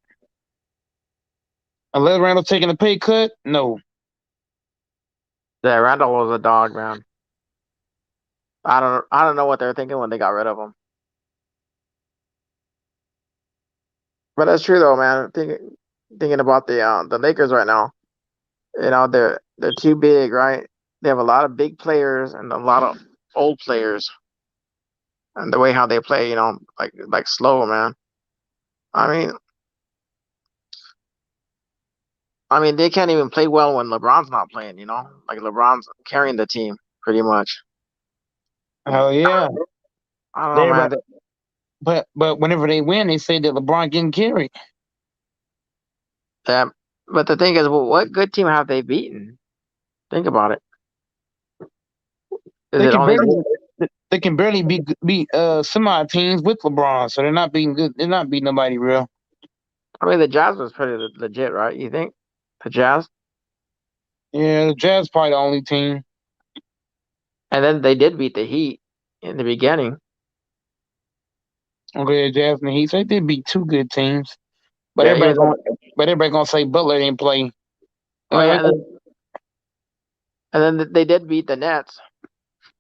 Unless Randall taking a pay cut, no.
Yeah, Randall was a dog, man. I don't know what they were thinking when they got rid of him. But that's true though, man. Thinking about the Lakers right now, they're too big, right? They have a lot of big players and a lot of old players, and the way how they play, like slow, man. I mean, they can't even play well when LeBron's not playing. Like LeBron's carrying the team pretty much.
Hell yeah.
I don't know, man.
Everybody, but whenever they win, they say that LeBron getting carried.
But the thing is, well, what good team have they beaten? Think about it. Is
They
it
can
only?
barely they can barely beat semi teams with LeBron, so they're not beating good. They're not beating nobody real.
I mean, the Jazz was pretty legit, right? You think the Jazz?
Yeah, the Jazz probably the only team.
And then they did beat the Heat in the beginning.
Okay, the Jazz and the Heat. So they did beat two good teams, but
Yeah, even though,
everybody gonna say Butler didn't play.
oh
Uh,
yeah, and then they did beat the Nets,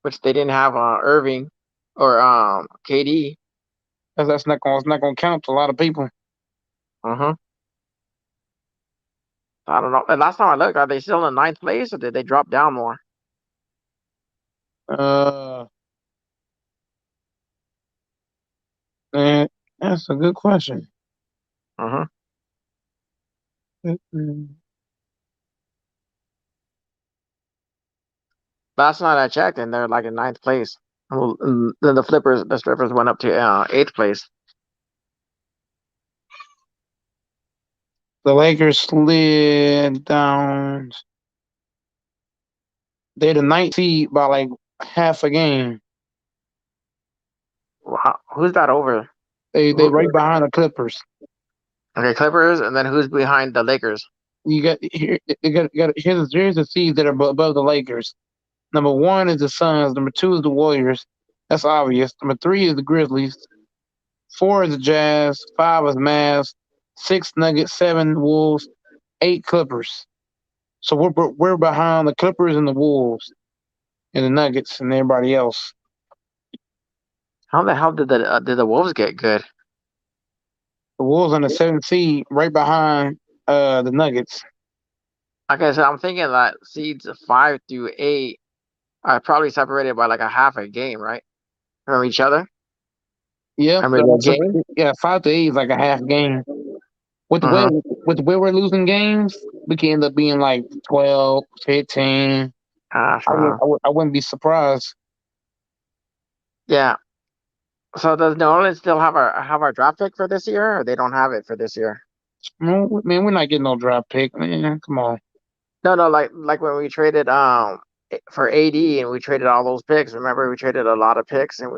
which they didn't have Irving or KD.
that's not gonna count to a lot of people.
Uh-huh. I don't know. And last time I looked, are they still in ninth place or did they drop down more?
Uh, man, that's a good question.
Uh-huh.
Mm-hmm.
Last night I checked, and they're like in ninth place. And then the Strippers went up to eighth place.
The Lakers slid down. They're the ninth seed by like half a game.
Wow. Who's that over?
They right behind the Clippers.
Okay, Clippers, and then who's behind the Lakers?
You got here. Here's the seeds that are above the Lakers. Number one is the Suns. Number two is the Warriors. That's obvious. Number three is the Grizzlies. Four is the Jazz. Five is Mavs. Six Nuggets. Seven Wolves. Eight Clippers. So we're behind the Clippers and the Wolves and the Nuggets and everybody else.
How the hell did the Wolves get good?
The Wolves on the seventh seed, right behind the Nuggets.
Okay, so I'm thinking that seeds 5 through 8 are probably separated by like a half a game, right, from each other.
Yep.
I mean, the game.
Yeah, 5 to 8 is like a half game. With the
Uh-huh.
way we're losing games, we can end up being like 12, 15.
Gosh,
I wouldn't be surprised.
yeah. So does New Orleans still have our draft pick for this year, or they don't have it for this year?
No, man, we're not getting no draft pick, man. Come on.
No, no, like when we traded for AD and we traded all those picks. Remember, we traded a lot of picks and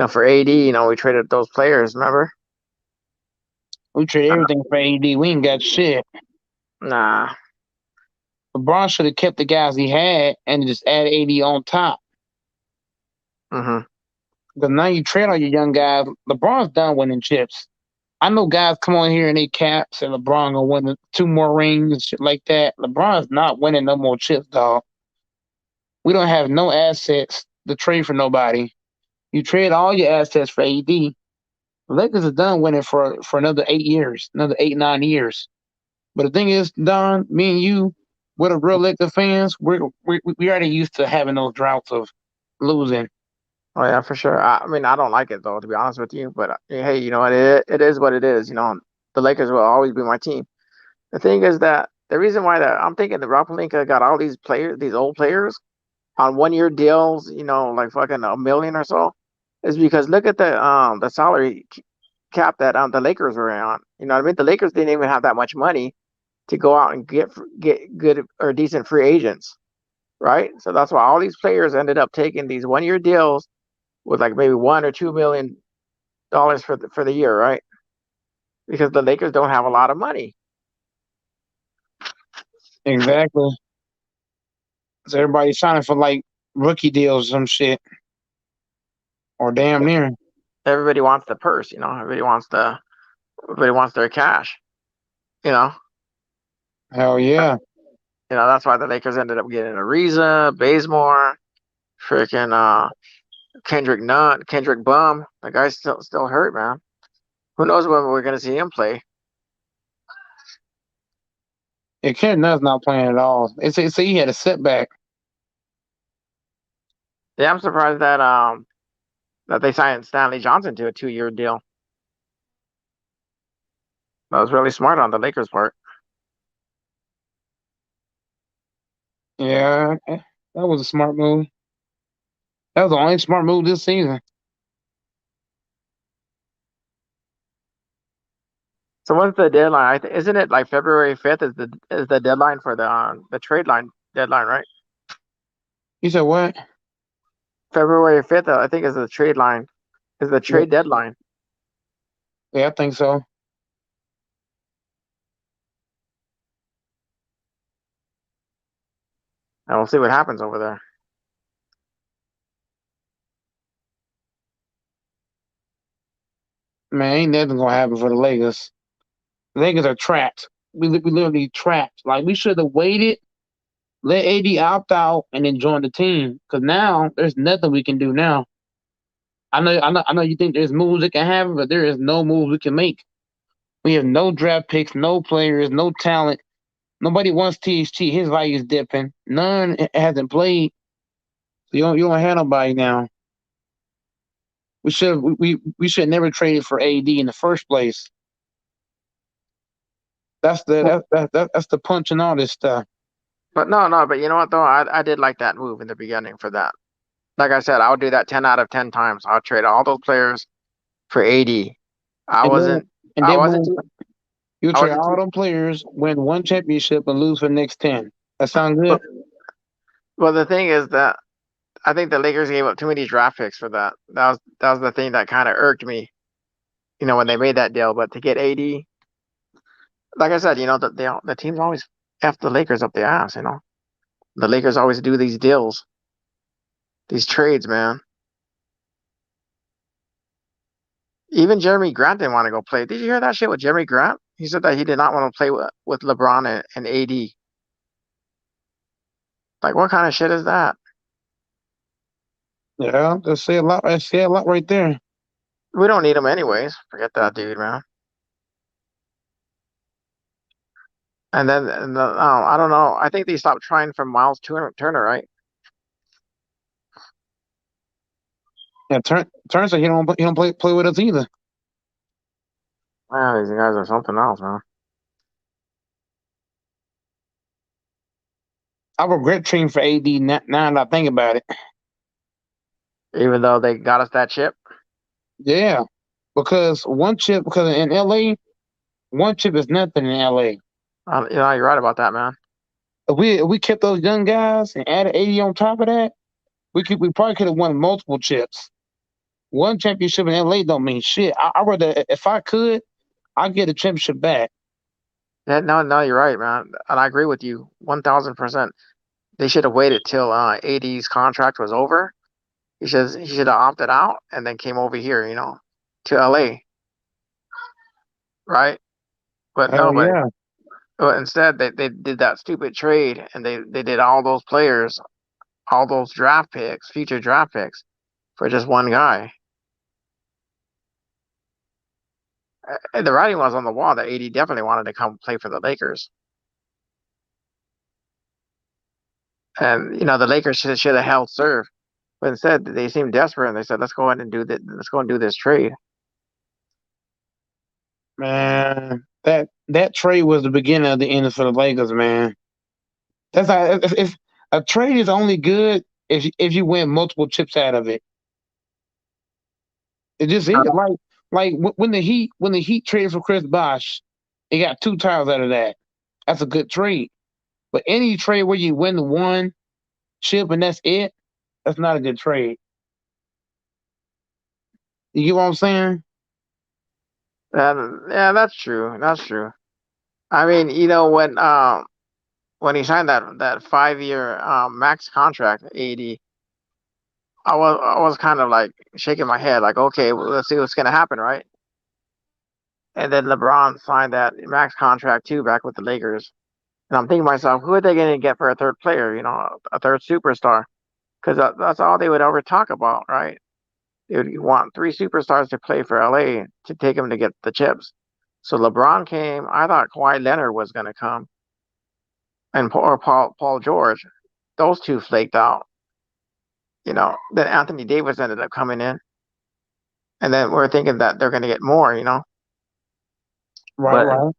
for AD, we traded those players. Remember?
We trade everything for AD. We ain't got shit.
Nah.
LeBron should have kept the guys he had and just add AD on top.
Mm-hmm.
Because now you trade all your young guys. LeBron's done winning chips. I know guys come on here and they caps and LeBron gonna win 2 more rings and shit like that. LeBron's not winning no more chips, dog. We don't have no assets to trade for nobody. You trade all your assets for AD. The Lakers are done winning for another 8 years, another 8, 9 years. But the thing is, Don, me and you, we're the real Lakers fans. We already used to having those droughts of losing.
Oh yeah, for sure. I mean, I don't like it though, to be honest with you. But hey, you know what? It is what it is. The Lakers will always be my team. The thing is that the reason why that I'm thinking that Rob Pelinka got all these players, these old players, on 1 year deals, like fucking $1 million or so, is because look at the salary cap that the Lakers were on. You know what I mean? The Lakers didn't even have that much money to go out and get good or decent free agents, right? So that's why all these players ended up taking these 1 year deals with like maybe $1 or $2 million for the year, right? Because the Lakers don't have a lot of money.
Exactly. So everybody's signing for like rookie deals or some shit. Or damn near.
Everybody wants the purse, Everybody wants their cash, you know.
Hell yeah.
That's why the Lakers ended up getting Ariza, Bazemore, freaking Kendrick Nunn, Kendrick Bum. The guy's still hurt, man. Who knows when we're gonna see him play?
Yeah, Ken Nunn's not playing at all. It's he had a setback.
Yeah, I'm surprised that they signed Stanley Johnson to a 2 year deal. That was really smart on the Lakers' part.
Yeah, that was a smart move. That was the only smart move this season.
So what's the deadline? Isn't it like February 5th is the deadline for the trade line deadline, right?
You said what?
February 5th, I think, is the trade line. Is the trade deadline.
Yeah, I think so.
And we'll see what happens over there.
Man, ain't nothing gonna happen for the Lakers. The Lakers are trapped. We literally trapped. Like we should have waited, let AD opt out, and then join the team. Because now there's nothing we can do now. I know. You think there's moves that can happen, but there is no moves we can make. We have no draft picks, no players, no talent. Nobody wants THT. His value is dipping. None hasn't played. So you don't have nobody now. We should never traded for AD in the first place. That's the punch in all this stuff.
But no, but you know what though? I did like that move in the beginning for that. Like I said, I would do that 10 out of 10 times. I'll trade all those players for AD. I wasn't
You trade all them players, win 1 championship, and lose for the next 10. That sound good?
Well, the thing is that I think the Lakers gave up too many draft picks for that. That was the thing that kind of irked me, when they made that deal. But to get AD, like I said, the teams always F the Lakers up the ass, The Lakers always do these deals, these trades, man. Even Jeremy Grant didn't want to go play. Did you hear that shit with Jeremy Grant? He said that he did not want to play with LeBron and AD. Like, what kind of shit is that?
Yeah, they say a lot. I say a lot right there.
We don't need him anyways. Forget that dude, man. And then, I don't know. I think they stopped trying for Miles Turner, right?
Yeah, Turner said he don't play with us either.
Wow, these guys are something else, man.
I regret trading for AD now that I think about it.
Even though they got us that chip?
Yeah, because in LA, 1 chip is nothing in LA.
You're right about that, man.
If we kept those young guys and added 80 on top of that, we probably could have won multiple chips. One championship in LA don't mean shit. I rather if I could, I'd get a championship back.
Yeah, no, you're right, man, and I agree with you 1,000%. They should have waited till AD's contract was over. He should have opted out and then came over here, to LA, right? But
Hell
no,
yeah.
but instead they did that stupid trade and they did all those players, all those draft picks, future draft picks, for just one guy. And the writing was on the wall that AD definitely wanted to come play for the Lakers. And the Lakers should have held serve, but instead they seemed desperate and they said, "Let's go ahead and do this. Let's go and do this trade."
Man, that trade was the beginning of the end for the Lakers, man. That's how if a trade is only good if you win multiple chips out of it. It just is like when the Heat traded for Chris Bosh, they got 2 titles out of that. That's a good trade. But any trade where you win the one chip and that's it, that's not a good trade. You get what I'm saying?
Yeah, that's true. That's true. I mean, when he signed that 5-year max contract, AD, I was kind of like shaking my head, like, okay, well, let's see what's gonna happen, right? And then LeBron signed that max contract too back with the Lakers. And I'm thinking to myself, who are they going to get for a third player, a third superstar? Because that's all they would ever talk about, right? They would want 3 superstars to play for LA to take them to get the chips. So LeBron came. I thought Kawhi Leonard was going to come, and Paul George. Those 2 flaked out. Then Anthony Davis ended up coming in, and then we're thinking that they're going to get more,
Right.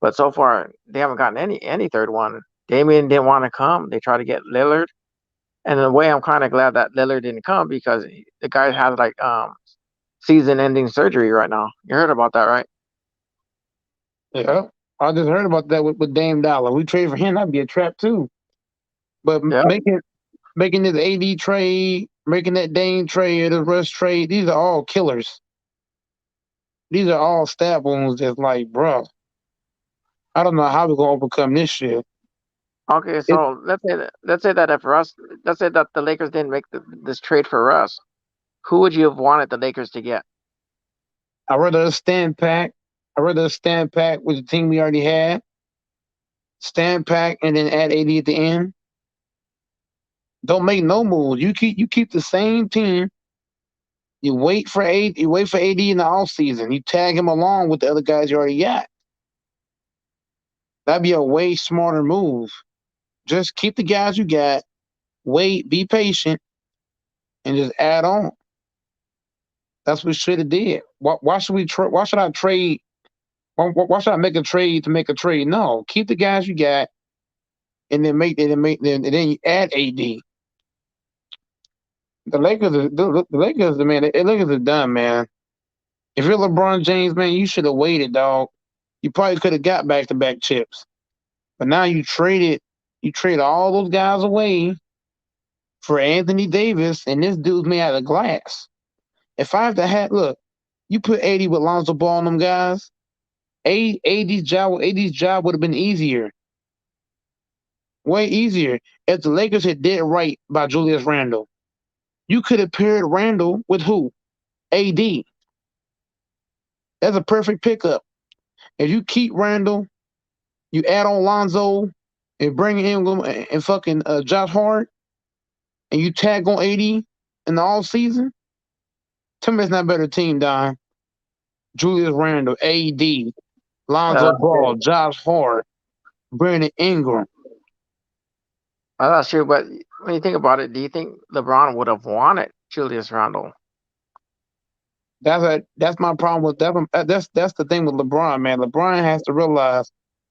But so far they haven't gotten any third one. Damian didn't want to come. They tried to get Lillard. And in a way, I'm kind of glad that Lillard didn't come because the guy has like season-ending surgery right now. You heard about that, right?
Yeah. I just heard about that with Dame Dollar. We trade for him, that'd be a trap too. But
Yeah.
making this AD trade, making that Dame trade, the Russ trade, these are all killers. These are all stab wounds that's like, bro, I don't know how we're gonna overcome this shit.
Okay, so let's say that let's say that the Lakers didn't make this trade for Russ. Who would you have wanted the Lakers to get?
I'd rather stand pack. I'd rather stand pack with the team we already had. Stand pack and then add AD at the end. Don't make no moves. You keep the same team. You wait for AD in the offseason. You tag him along with the other guys you already got. That'd be a way smarter move. Just keep the guys you got, wait, be patient, and just add on. That's what we should have did. Why should I trade? Why should I make a trade to make a trade? No, keep the guys you got, and then then you add AD. The Lakers are done, man. If you're LeBron James, man, you should have waited, dog. You probably could have got back-to-back chips, but now you trade all those guys away for Anthony Davis, and this dude's made out of glass. If I have to look, you put AD with Lonzo Ball and them guys, AD's job would have been easier. Way easier if the Lakers had did right by Julius Randle. You could have paired Randle with who? AD. That's a perfect pickup. If you keep Randle, you add on Lonzo and bring in and fucking Josh Hart, and you tag on AD in the all season. Tell me it's not a better team, Don. Julius Randle, AD, Lonzo Ball, Josh Hart, Brandon Ingram.
I'm not sure, but when you think about it, do you think LeBron would have wanted Julius Randle?
That's my problem with that. That's the thing with LeBron, man. LeBron has to realize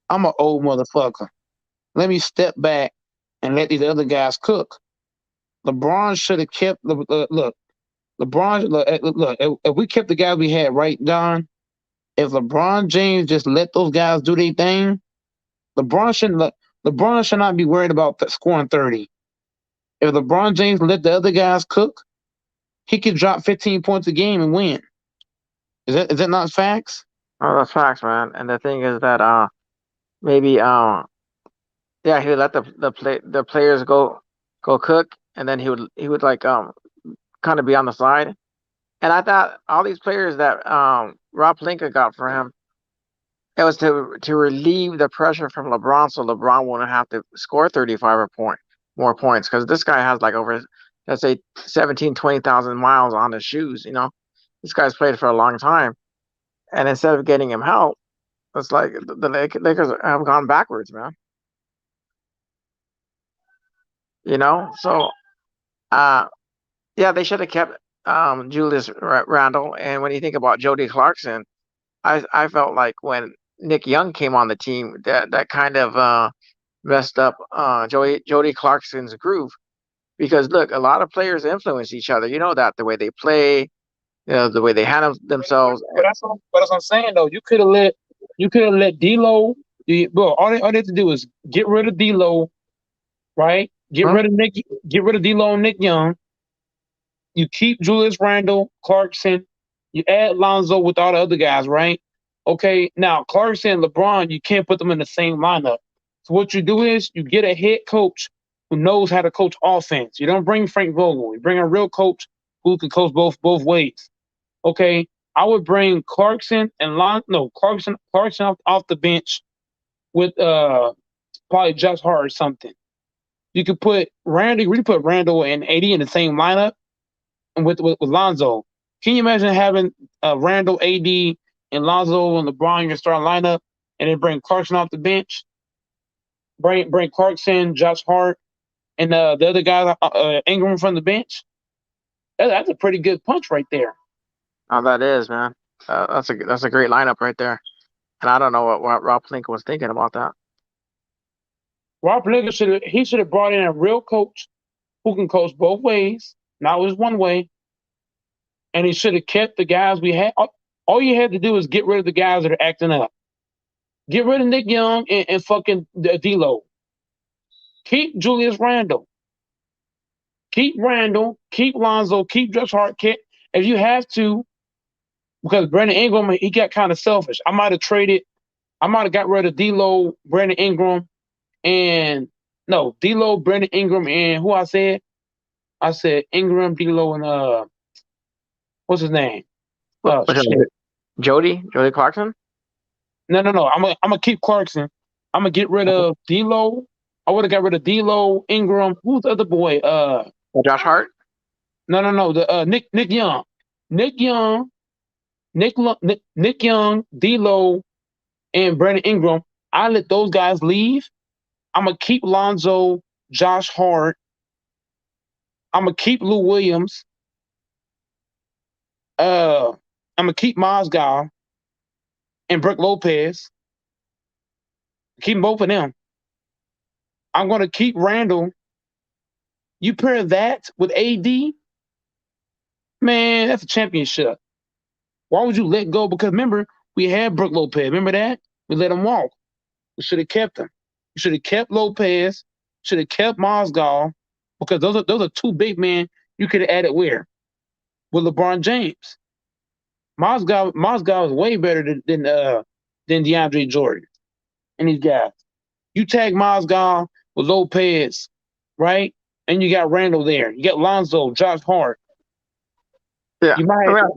I'm an old motherfucker. Let me step back and let these other guys cook. LeBron should have kept look. LeBron, look. If we kept the guys we had, right, Don? If LeBron James just let those guys do their thing, LeBron LeBron should not be worried about scoring 30. If LeBron James let the other guys cook, he could drop 15 points a game and win. Is that not facts?
Oh, that's facts, man. And the thing is that maybe yeah, he would let the players go cook, and then he would like kind of be on the side. And I thought all these players that Rob Pelinka got for him, it was to relieve the pressure from LeBron, so LeBron wouldn't have to score 35 or more points, because this guy has like over, let's say, 17, 20,000 miles on his shoes. This guy's played for a long time, and instead of getting him help, it's like the Lakers have gone backwards, man. So uh, yeah, they should have kept Julius Randle. And when you think about Jody Clarkson, I felt like when Nick Young came on the team, that kind of messed up Jody Clarkson's groove. Because look, a lot of players influence each other. You know that the way they play, the way they handle themselves.
But that's what I'm saying though. You could have let D'Lo. Bro, all they have to do is get rid of D'Lo, right? Get rid of D'Lo and Nick Young. You keep Julius Randle, Clarkson. You add Lonzo with all the other guys, right? Okay, now Clarkson and LeBron, you can't put them in the same lineup. So what you do is you get a head coach who knows how to coach offense. You don't bring Frank Vogel. You bring a real coach who can coach both ways. Okay, I would bring Clarkson and Clarkson off the bench with probably Josh Hart or something. You could put Randle and AD in the same lineup, and with Lonzo. Can you imagine having Randle, AD, and Lonzo and LeBron in your starting lineup, and then bring Clarkson off the bench? Bring Clarkson, Josh Hart, and the other guy, Ingram from the bench. That's a pretty good punch right there.
Oh, that is, man. That's a great lineup right there. And I don't know what Rob Pelinka was thinking about that.
Rob Pelinka should have brought in a real coach who can coach both ways, not just one way. And he should have kept the guys we had. All you had to do is get rid of the guys that are acting up. Get rid of Nick Young and fucking D'Lo. Keep Julius Randle. Keep Randle. Keep Lonzo. Keep Josh Hart. If you have to, because Brandon Ingram, he got kind of selfish. I might have got rid of D'Lo, Brandon Ingram, D'Lo, Brandon Ingram, and who I said? I said Ingram, D'Lo, and what's his name?
Jody Clarkson?
No. I'm gonna keep Clarkson. I'm gonna get rid of D'Lo. I would have got rid of D'Lo, Ingram. Who's the other boy?
Josh Hart?
No. The Nick Young. Nick Young, D'Lo, and Brandon Ingram. I let those guys leave. I'm gonna keep Lonzo, Josh Hart. I'm gonna keep Lou Williams. I'm gonna keep Mozgov and Brook Lopez. Keep both of them. I'm gonna keep Randle. You pair that with AD, man, that's a championship. Why would you let go? Because remember, we had Brook Lopez. Remember that? We let him walk. We should have kept him. We should have kept Lopez. Should have kept Mozgov, because those are two big men you could have added where? With LeBron James. Mozgov is way better than DeAndre Jordan and these guys. You tag Mozgov with Lopez, right? And you got Randle there. You got Lonzo, Josh Hart.
Yeah.
You might have,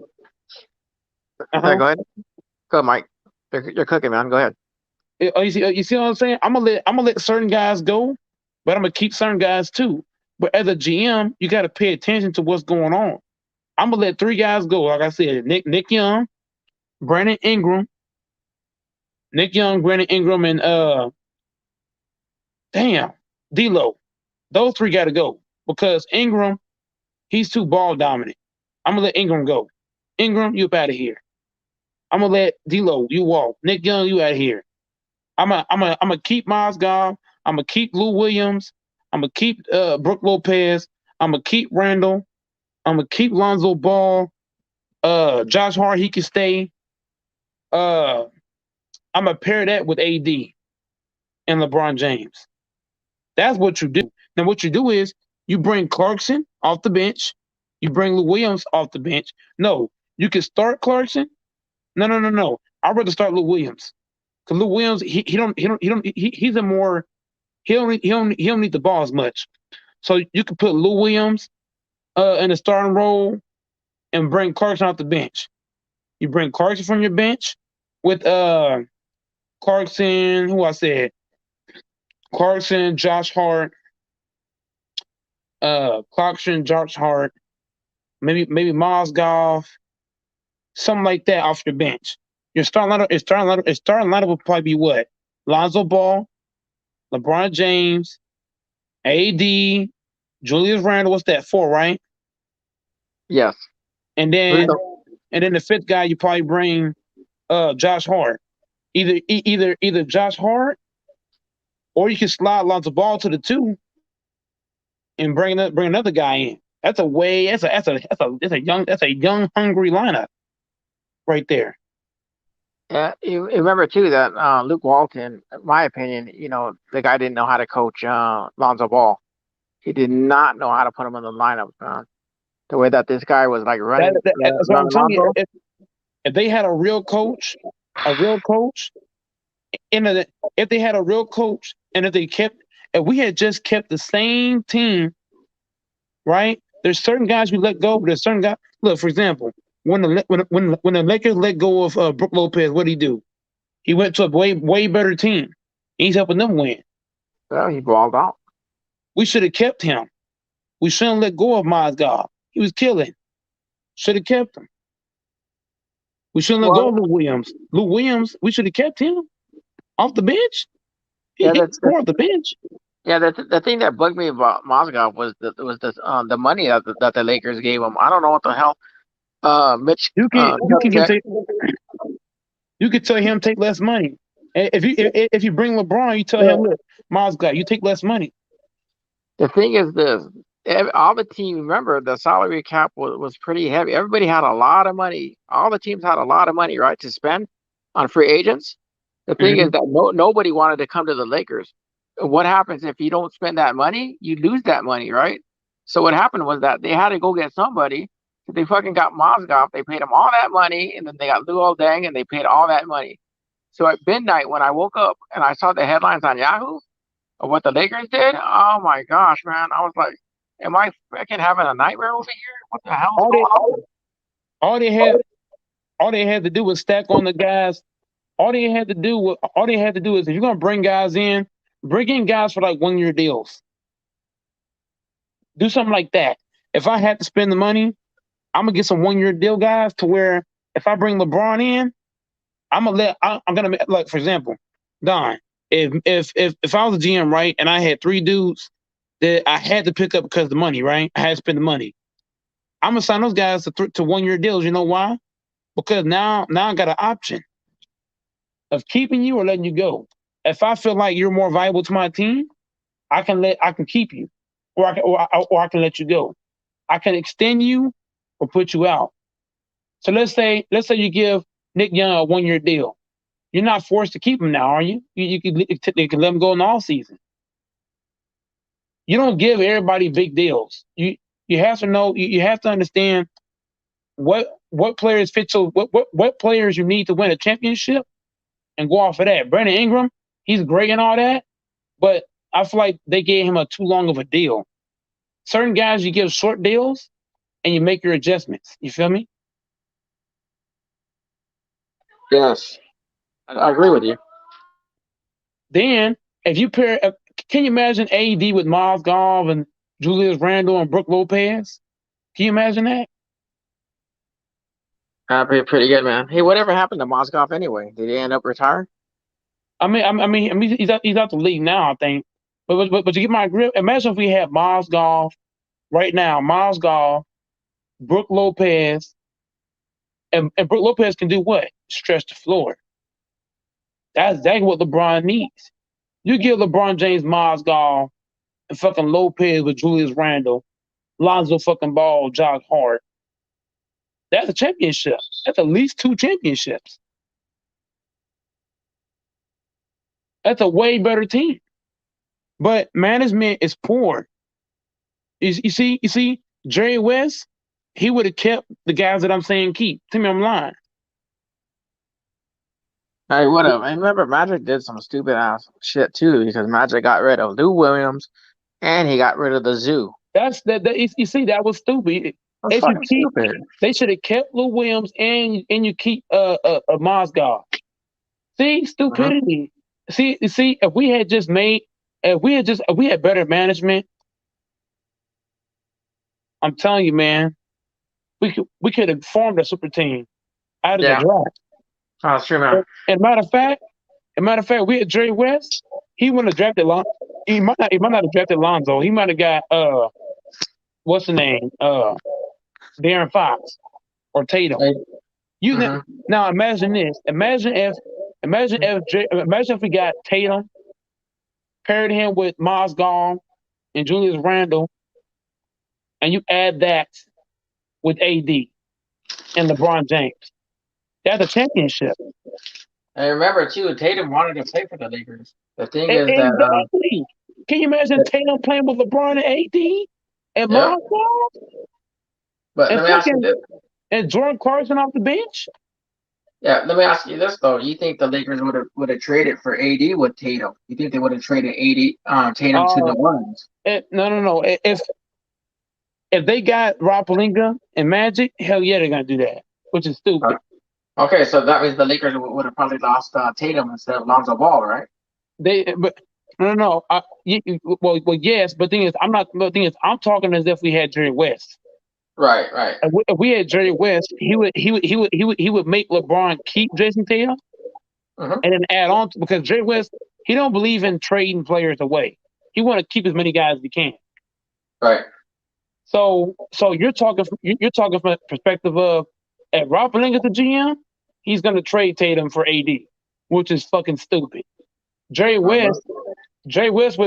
Yeah, go ahead. Go ahead, Mike. You're cooking, man. Go ahead.
You see what I'm saying? I'm gonna let certain guys go, but I'm gonna keep certain guys too. But as a GM, you got to pay attention to what's going on. I'm gonna let 3 guys go. Like I said, Nick Young, Brandon Ingram, and D'Lo. Those 3 got to go because Ingram, he's too ball dominant. I'm gonna let Ingram go. Ingram, you up out of here. I'm gonna let D'Lo, you walk. Nick Young, you out of here. I'm gonna keep Mozgov. I'm gonna keep Lou Williams. I'm gonna keep Brook Lopez. I'm gonna keep Randle. I'm gonna keep Lonzo Ball. Josh Hart, he can stay. I'm gonna pair that with AD and LeBron James. That's what you do. Now, what you do is you bring Clarkson off the bench. You bring Lou Williams off the bench. No, you can start Clarkson. No. I'd rather start Lou Williams because Lou Williams he's a more he don't need the ball as much. So you can put Lou Williams in the starting role and bring Clarkson off the bench. You bring Clarkson from your bench with Clarkson, who I said, Clarkson, Josh Hart, Clarkson, Josh Hart, maybe Mozgov, something like that off your bench. Your starting lineup will probably be what? Lonzo Ball, LeBron James, AD, Julius Randle. What's that? 4, right?
Yes.
And then the fifth guy you probably bring Josh Hart. Either Josh Hart, or you can slide Lonzo Ball to the 2 and bring another guy in. That's a young hungry lineup right there.
Yeah, you remember too that Luke Walton, in my opinion, the guy didn't know how to coach Lonzo Ball. He did not know how to put him in the lineup. The way that this guy was like running.
That's what I'm telling you. If they had a real coach, and if they had a real coach, and if we had just kept the same team, right? There's certain guys we let go, but there's certain guys. Look, for example, when the Lakers let go of Brook Lopez, what did he do? He went to a way better team. He's helping them win.
Well, he balled out.
We should have kept him. We shouldn't let go of Mozgov. He was killing. Should have kept him. We shouldn't let go of Lou Williams. Lou Williams, we should have kept him off the bench. That's off the bench.
Yeah, the thing that bugged me about Mozgov was the money that the Lakers gave him. I don't know what the hell. Mitch,
you could tell him take less money. If you bring LeBron, you tell him, look, Mozgov, you take less money.
The thing is this: all the team, remember, the salary cap was pretty heavy. Everybody had a lot of money. All the teams had a lot of money, right, to spend on free agents. The thing is that nobody wanted to come to the Lakers. What happens if you don't spend that money? You lose that money, right? So what happened was that they had to go get somebody. So they fucking got Mozgov. They paid him all that money, and then they got Luol Deng, and they paid all that money. So at midnight, when I woke up and I saw the headlines on Yahoo of what the Lakers did, oh my gosh, man! I was like, am I freaking having a nightmare over here? What the hell?
All they had to do was stack on the guys. All they had to do is, if you're gonna bring guys in, bring in guys for like 1-year deals. Do something like that. If I had to spend the money, I'm gonna get some 1-year deal guys to where if I bring LeBron in, I'm gonna like, for example, Don. If I was a GM, right, and I had 3 dudes that I had to pick up because of the money, right? I had to spend the money. I'm gonna sign those guys to 1-year deals. You know why? Because now I got an option of keeping you or letting you go. If I feel like you're more valuable to my team, I can keep you, or I can let you go. I can extend you or put you out. So let's say you give Nick Young a 1-year deal. You're not forced to keep him now, are you? You can let him go in the off season. You don't give everybody big deals. You have to know. You have to understand what players fit. So what players you need to win a championship, and go off of that. Brandon Ingram, he's great and all that, but I feel like they gave him too long of a deal. Certain guys you give short deals, and you make your adjustments. You feel me?
Yes, I agree with you.
Then, if you pair, can you imagine AD with Mozgov and Julius Randle and Brook Lopez? Can you imagine that?
Pretty good, man. Hey, whatever happened to Mozgov anyway? Did he end up retiring?
I mean, he's out the league now, I think. But to get my grip, imagine if we had Mozgov right now, Mozgov, Brook Lopez, and Brook Lopez can do what? Stretch the floor. That's exactly what LeBron needs. You give LeBron James Mozgov and fucking Lopez with Julius Randle, Lonzo fucking Ball, Josh Hart. That's a championship. That's at least 2 championships. That's a way better team. but management is poor. You see, Jerry West, he would have kept the guys that I'm saying keep. Tell me I'm lying.
I would have. I remember Magic did some stupid ass shit too because Magic got rid of Lou Williams and he got rid of the Zoo.
That's you see, that was stupid.
That's
They should
fucking
keep.
stupid.
They should have kept Lou Williams and you keep Mozgov. See, stupidity. See, you see, if we had just made, if we had better management, I'm telling you, man, we could have formed a super team out of the
Yeah.
draft.
Oh, that's true, man.
And matter of fact, we had Jerry West. He wouldn't have drafted He might not have drafted Lonzo. He might have got what's the name? De'Aaron Fox or Tatum. You
Mhm.
now imagine this. Imagine if we got Tatum, paired him with Mozgov and Julius Randle, and you add that with AD and LeBron James. That's a championship.
I remember too. Tatum wanted to play for the Lakers. The thing is that
Exactly. Can you imagine Tatum playing with LeBron and AD and
Yeah.
Mozgov
but
and
let me ask you this.
and Jordan Clarkson off the bench?
Yeah, let me ask you this though. You think the Lakers would have traded for AD with Tatum? You think they would have traded Tatum to the ones?
No. If they got Rob Pelinka and Magic, hell yeah, they're gonna do that, which is stupid.
Okay, so that means the Lakers would have probably lost Tatum instead of Lonzo Ball, right?
But no. Well, yes, but the thing is, I'm talking as if we had Jerry West.
Right.
If we had Jerry West, he would make LeBron keep Jason Tatum
Mhm.
and then add on because Jerry West, he don't believe in trading players away. He want to keep as many guys as he can.
Right.
So you're talking from the perspective of if Rob Pelinka's the GM, he's gonna trade Tatum for AD, which is fucking stupid. Jerry West would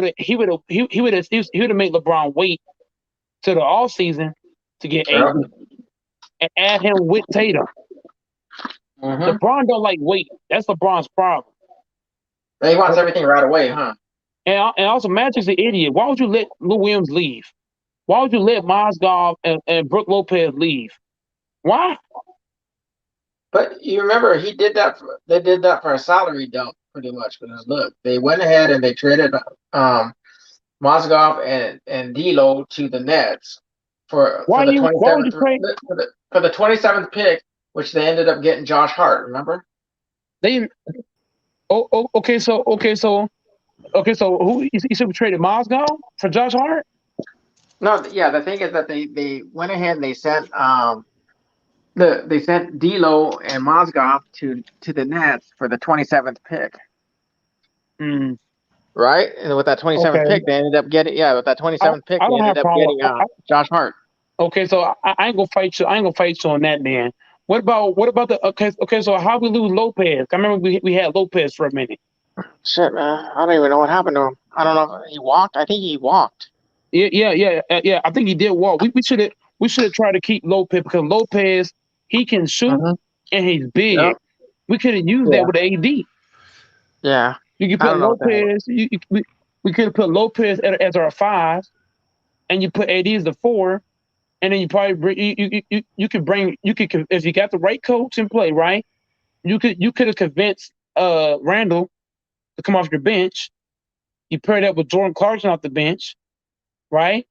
have made LeBron wait till the off season to get AD and add him with Tatum.
Mhm.
LeBron don't like wait. That's LeBron's problem.
He wants everything right away, huh?
And also Magic's an idiot. Why would you let Lou Williams leave? Why would you let Mozgov and Brook Lopez leave? Why?
But you remember he did that. They did that for a salary dump, pretty much. Because look, they went ahead and they traded Mozgov and D'Lo to the Nets for the 27th pick, which they ended up getting Josh Hart. Remember?
Okay. So who you said we traded Mozgov for Josh Hart?
No, yeah. The thing is that they went ahead and they sent they sent D'Lo and Mozgov to the Nets for the 27th pick. Right, and with that 27th pick, they ended up getting with that 27th pick, they ended up getting Josh Hart.
Okay, so I ain't gonna fight you. I ain't gonna fight you on that, man. What about the okay? So how we lose Lopez? I remember we had Lopez for a minute.
Shit, man, I don't even know what happened to him. I don't know. He walked. I think he walked.
Yeah. I think he did walk. We should have tried to keep Lopez because Lopez, he can shoot and he's big. Yep. We could have used that with AD.
Yeah.
You can put Lopez. We could have put Lopez as our 5, and you put AD as the 4, and then you probably bring you could if you got the right coach in play, right? You could have convinced Randall to come off your bench. You pair that with Jordan Clarkson off the bench, right?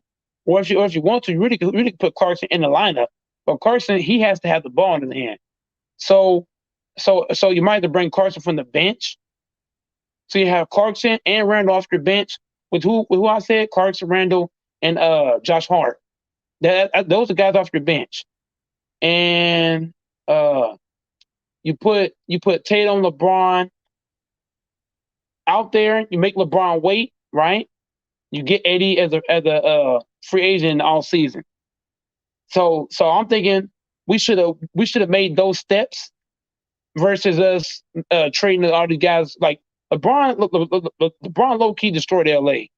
Or if you want to, you really could put Clarkson in the lineup. But Clarkson, he has to have the ball in his hand. So you might have to bring Clarkson from the bench. So you have Clarkson and Randall off your bench with who I said, Clarkson, Randall, and Josh Hart. Those are guys off your bench. And you put Tatum, LeBron out there. You make LeBron wait, right? You get AD as a free agent all season. So I'm thinking we should have made those steps versus us trading all these guys like LeBron. LeBron low key destroyed LA.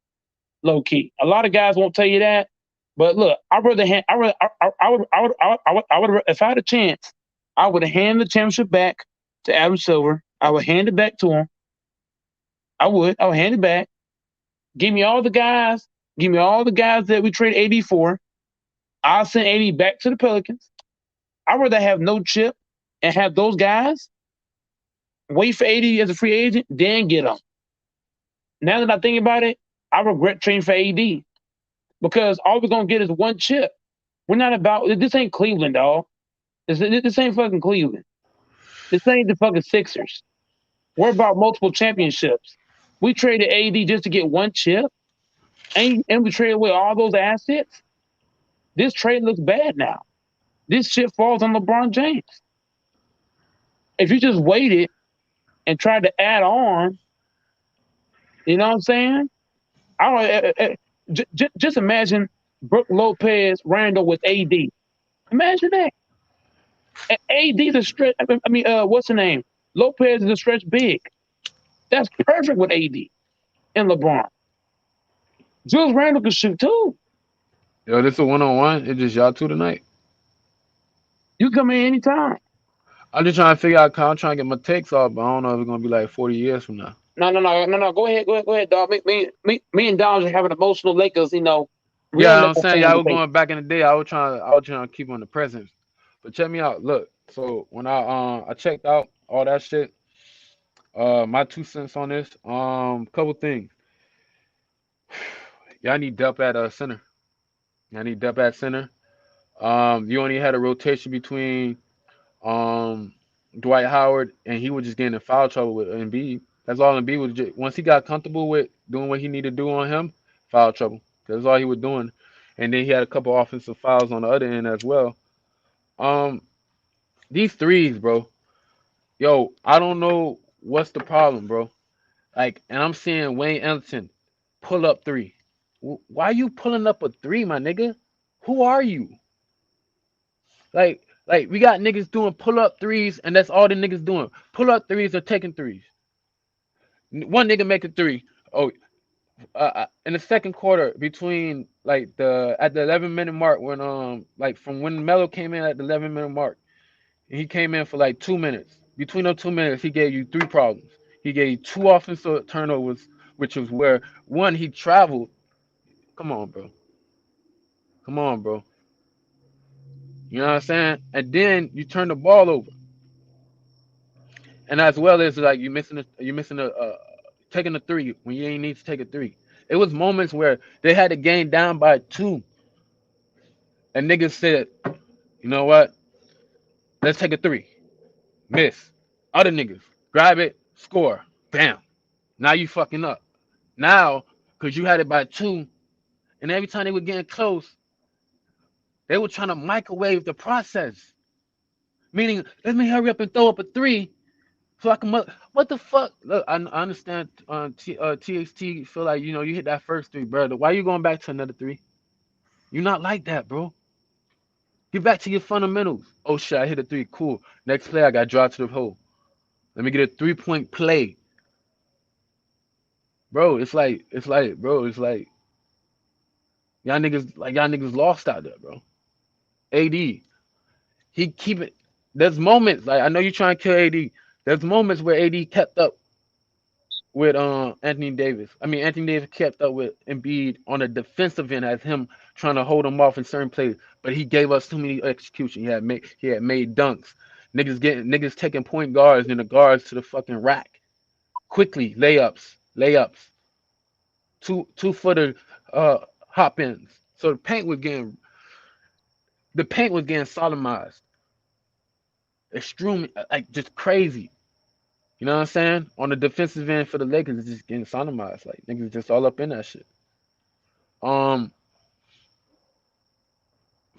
Low key, a lot of guys won't tell you that, but look, I would if I had a chance, I would hand the championship back to Adam Silver. I would hand it back to him. I would hand it back, Give me all the guys. Give me all the guys that we trade AD for. I'll send AD back to the Pelicans. I'd rather have no chip and have those guys wait for AD as a free agent, then get them. Now that I think about it, I regret trading for AD because all we're gonna get is one chip. We're not about this. Ain't Cleveland, dog. This ain't fucking Cleveland. This ain't the fucking Sixers. We're about multiple championships. We traded AD just to get one chip, and we traded away all those assets. This trade looks bad now. This shit falls on LeBron James. If you just waited and tried to add on, you know what I'm saying? I don't. Just imagine Brooke Lopez Randall with AD. Imagine that. AD's a stretch. I mean, what's the name? Lopez is a stretch big. That's perfect with AD and LeBron. Julius Randle can shoot too.
Yo, this a 1-on-1. It's just y'all two tonight.
You come in anytime.
I'm just trying to figure out. I'm trying to get my takes off, but I don't know if it's gonna be like 40 years from now.
No. Go ahead, dog. Me and Dom are having emotional Lakers. You know.
Yeah, I'm saying y'all were going back in the day. I was trying to keep on the present. But check me out. Look, so when I checked out all that shit, my 2 cents on this, couple things. Y'all need depth at center. Y'all need depth at center. You only had a rotation between Dwight Howard, and he was just getting in foul trouble with Embiid. That's all Embiid was. Just, once he got comfortable with doing what he needed to do on him, foul trouble. That's all he was doing. And then he had a couple offensive fouls on the other end as well. These threes, bro. Yo, I don't know what's the problem, bro. Like, and I'm seeing Wayne Ellington pull up 3. Why are you pulling up a 3, my nigga? Who are you? Like we got niggas doing pull up 3s, and that's all the niggas doing. Pull up 3s or taking 3s. One nigga make a 3. Oh, in the second quarter, between like at the 11-minute mark, when like from when Melo came in at the 11-minute mark, and he came in for like 2 minutes. Between those 2 minutes, he gave you 3 problems. He gave you 2 offensive turnovers, which was where one he traveled. Come on, bro. You know what I'm saying? And then you turn the ball over, and as well as like you missing taking a 3 when you ain't need to take a 3. It was moments where they had the game down by 2, and niggas said, you know what? Let's take a 3. Miss. Other niggas grab it, score. Bam. Now you fucking up. Now, because you had it by 2, and every time they were getting close, they were trying to microwave the process. Meaning, let me hurry up and throw up a 3 so I can. What the fuck? Look, I understand. TXT feel like you hit that first 3, brother. Why you going back to another 3? You're not like that, bro. Get back to your fundamentals. Oh shit, I hit a 3. Cool. Next play, I got dropped to the hole. Let me get a 3-point play. Bro, it's like y'all niggas lost out there, bro. AD, he keep it. There's moments like I know you trying to kill AD. There's moments where AD kept up with Anthony Davis. I mean, Anthony Davis kept up with Embiid on a defensive end as him trying to hold him off in certain plays, but he gave us too many execution. He had made dunks. Niggas taking point guards and the guards to the fucking rack quickly. Layups. 2-footer hop ins. So the paint was getting sodomized. Extremely, like just crazy. You know what I'm saying? On the defensive end for the Lakers, it's just getting sodomized. Like niggas just all up in that shit.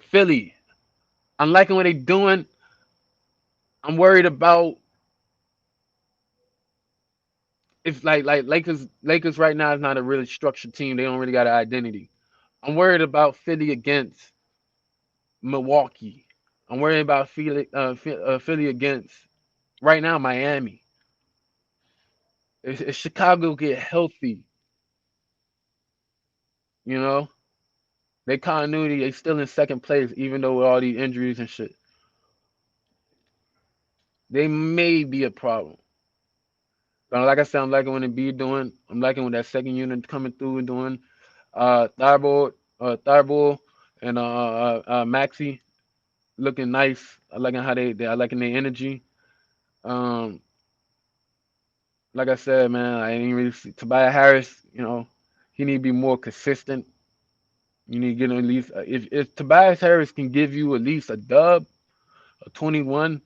Philly, I'm liking what they doing. I'm worried about if like Lakers right now is not a really structured team. They don't really got an identity. I'm worried about Philly against Milwaukee. I'm worried about Philly against right now Miami. If Chicago get healthy, they continuity, they still in second place, even though with all these injuries and shit. They may be a problem. But like I said, I'm liking what Embiid doing. I'm liking what that second unit coming through and doing. Thibault, and Maxi looking nice. I liking how they I liking their energy. Um, like I said, man, I ain't really see Tobias Harris. He need to be more consistent. You need to get him at least if Tobias Harris can give you at least a dub, a 21,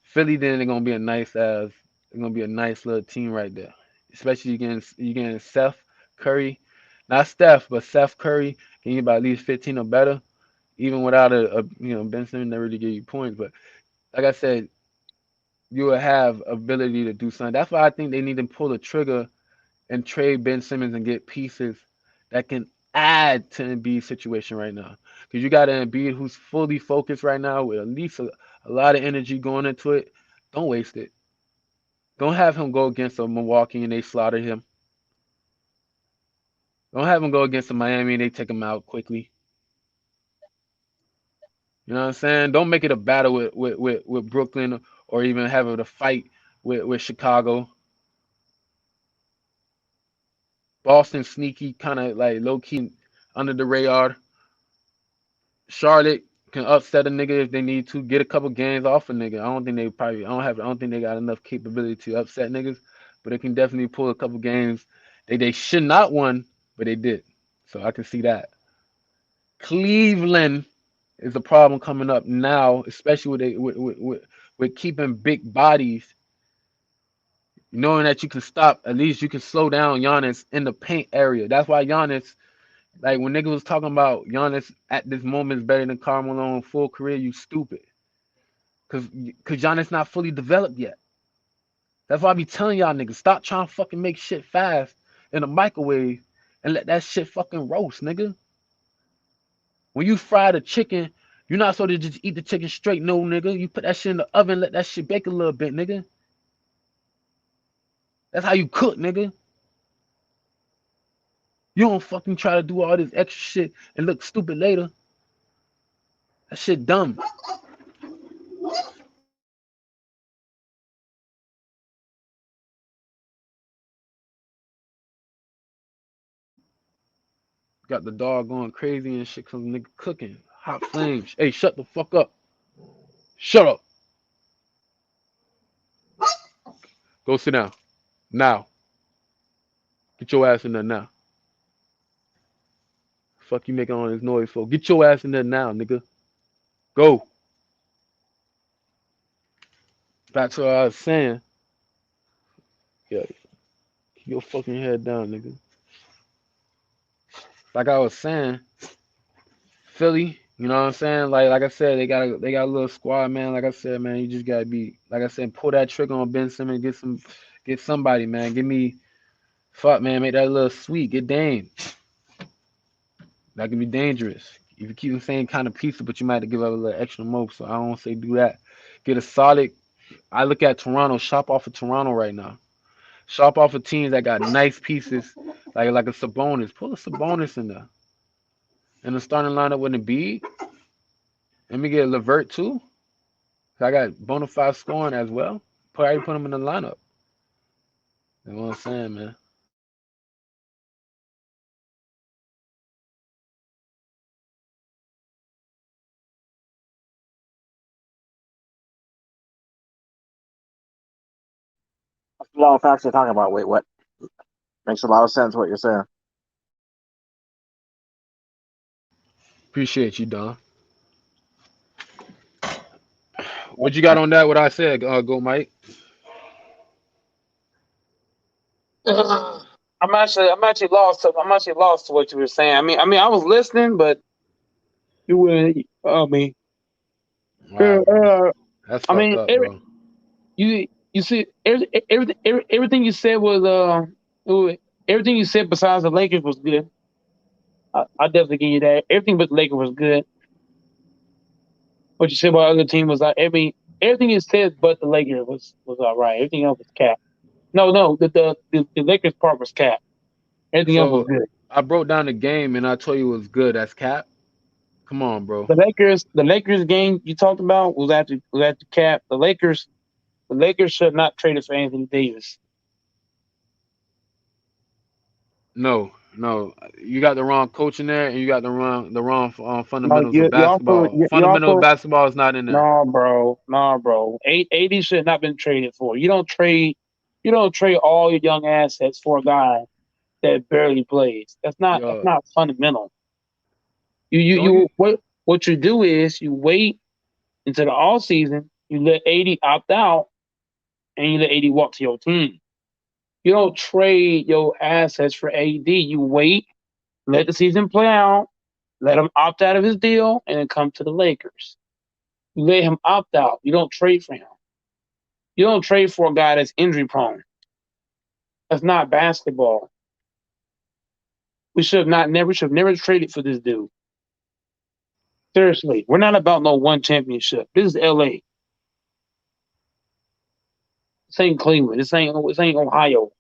Philly, then they're gonna be a nice little team right there. Especially you getting Seth Curry, not Steph, but Seth Curry can you about at least 15 or better, even without Ben Simmons never really give you points. But like I said, you will have ability to do something. That's why I think they need to pull the trigger and trade Ben Simmons and get pieces that can add to Embiid's situation right now. Because you got an Embiid who's fully focused right now with at least a lot of energy going into it. Don't waste it. Don't have him go against a Milwaukee and they slaughter him. Don't have him go against a Miami and they take him out quickly. You know what I'm saying? Don't make it a battle with Brooklyn or even have it a fight with Chicago. Boston sneaky, kind of like low key under the radar. Charlotte can upset a nigga if they need to. Get a couple games off a nigga. I don't think they got enough capability to upset niggas, but they can definitely pull a couple games. They should not won, but they did. So I can see that. Cleveland is a problem coming up now, especially with keeping big bodies, knowing that you can stop, at least you can slow down Giannis in the paint area. That's why Giannis, like when niggas was talking about Giannis at this moment is better than Karl Malone full career, you stupid. Cause Giannis not fully developed yet. That's why I be telling y'all niggas, stop trying to fucking make shit fast in a microwave and let that shit fucking roast, nigga. When you fry the chicken, you're not supposed to just eat the chicken straight, no, nigga. You put that shit in the oven, let that shit bake a little bit, nigga. That's how you cook, nigga. You don't fucking try to do all this extra shit and look stupid later. That shit dumb. Got the dog going crazy and shit because nigga cooking. Hot flames. Hey, shut the fuck up. Shut up. Go sit down. Now. Get your ass in there now. Fuck you making all this noise for. Get your ass in there now, nigga. Go. Back to what I was saying. Yeah. Keep your fucking head down, nigga. Like I was saying, Philly, you know what I'm saying? Like I said, they got a little squad, man. Like I said, man, you just gotta be, like I said, pull that trigger on Ben Simmons, get somebody, man. Give me, fuck, man, make that a little sweet. Get Dame. That can be dangerous. If you keep the same kind of pieces, but you might have to give up a little extra more. So I don't say do that. Get a solid. I look at Toronto. Shop off of Toronto right now. Shop off of teams that got nice pieces, like a Sabonis. Pull a Sabonis in there. And the starting lineup with Embiid. Let me get Levert too. I got bona fide scoring as well. Probably put him in the lineup. You know what I'm saying, man?
A lot of facts you're talking about. Wait, what? Makes a lot of sense what you're saying.
Appreciate you, Don. What you got on that? What I said? Go, Mike.
I'm actually lost to what you were saying. I was listening, but you were.
Wow, bro.
Uh,
That's
I
fucked
mean,
up, bro.
you see everything you said was everything you said besides the Lakers was good. I definitely give you that. Everything but the Lakers was good. What you said about other team was everything you said but the Lakers was all right. Everything else was cap. No, the Lakers part was cap. Everything else was
So
good.
I broke down the game and I told you it was good. That's cap. Come on, bro.
The Lakers game you talked about was at the cap. The Lakers should not trade it for Anthony Davis.
No, no, you got the wrong coach in there, and you got the wrong
No,
fundamentals of
you also
basketball.
you
Fundamental of
also
basketball is not in there.
no, bro, no, bro. 80 should have not been traded for. You don't trade all your young assets for a guy that barely plays. That's
Yo,
not fundamental. You
don't you?
what you do is you wait until the all season. You let 80 opt out, and you let 80 walk to your team. You don't trade your assets for AD. You wait, let the season play out, let him opt out of his deal, and then come to the Lakers. You let him opt out. You don't trade for him. You don't trade for a guy that's injury prone. That's not basketball. We should have never traded for this dude. Seriously, we're not about no one championship. This is LA. This ain't Cleveland. This ain't Ohio.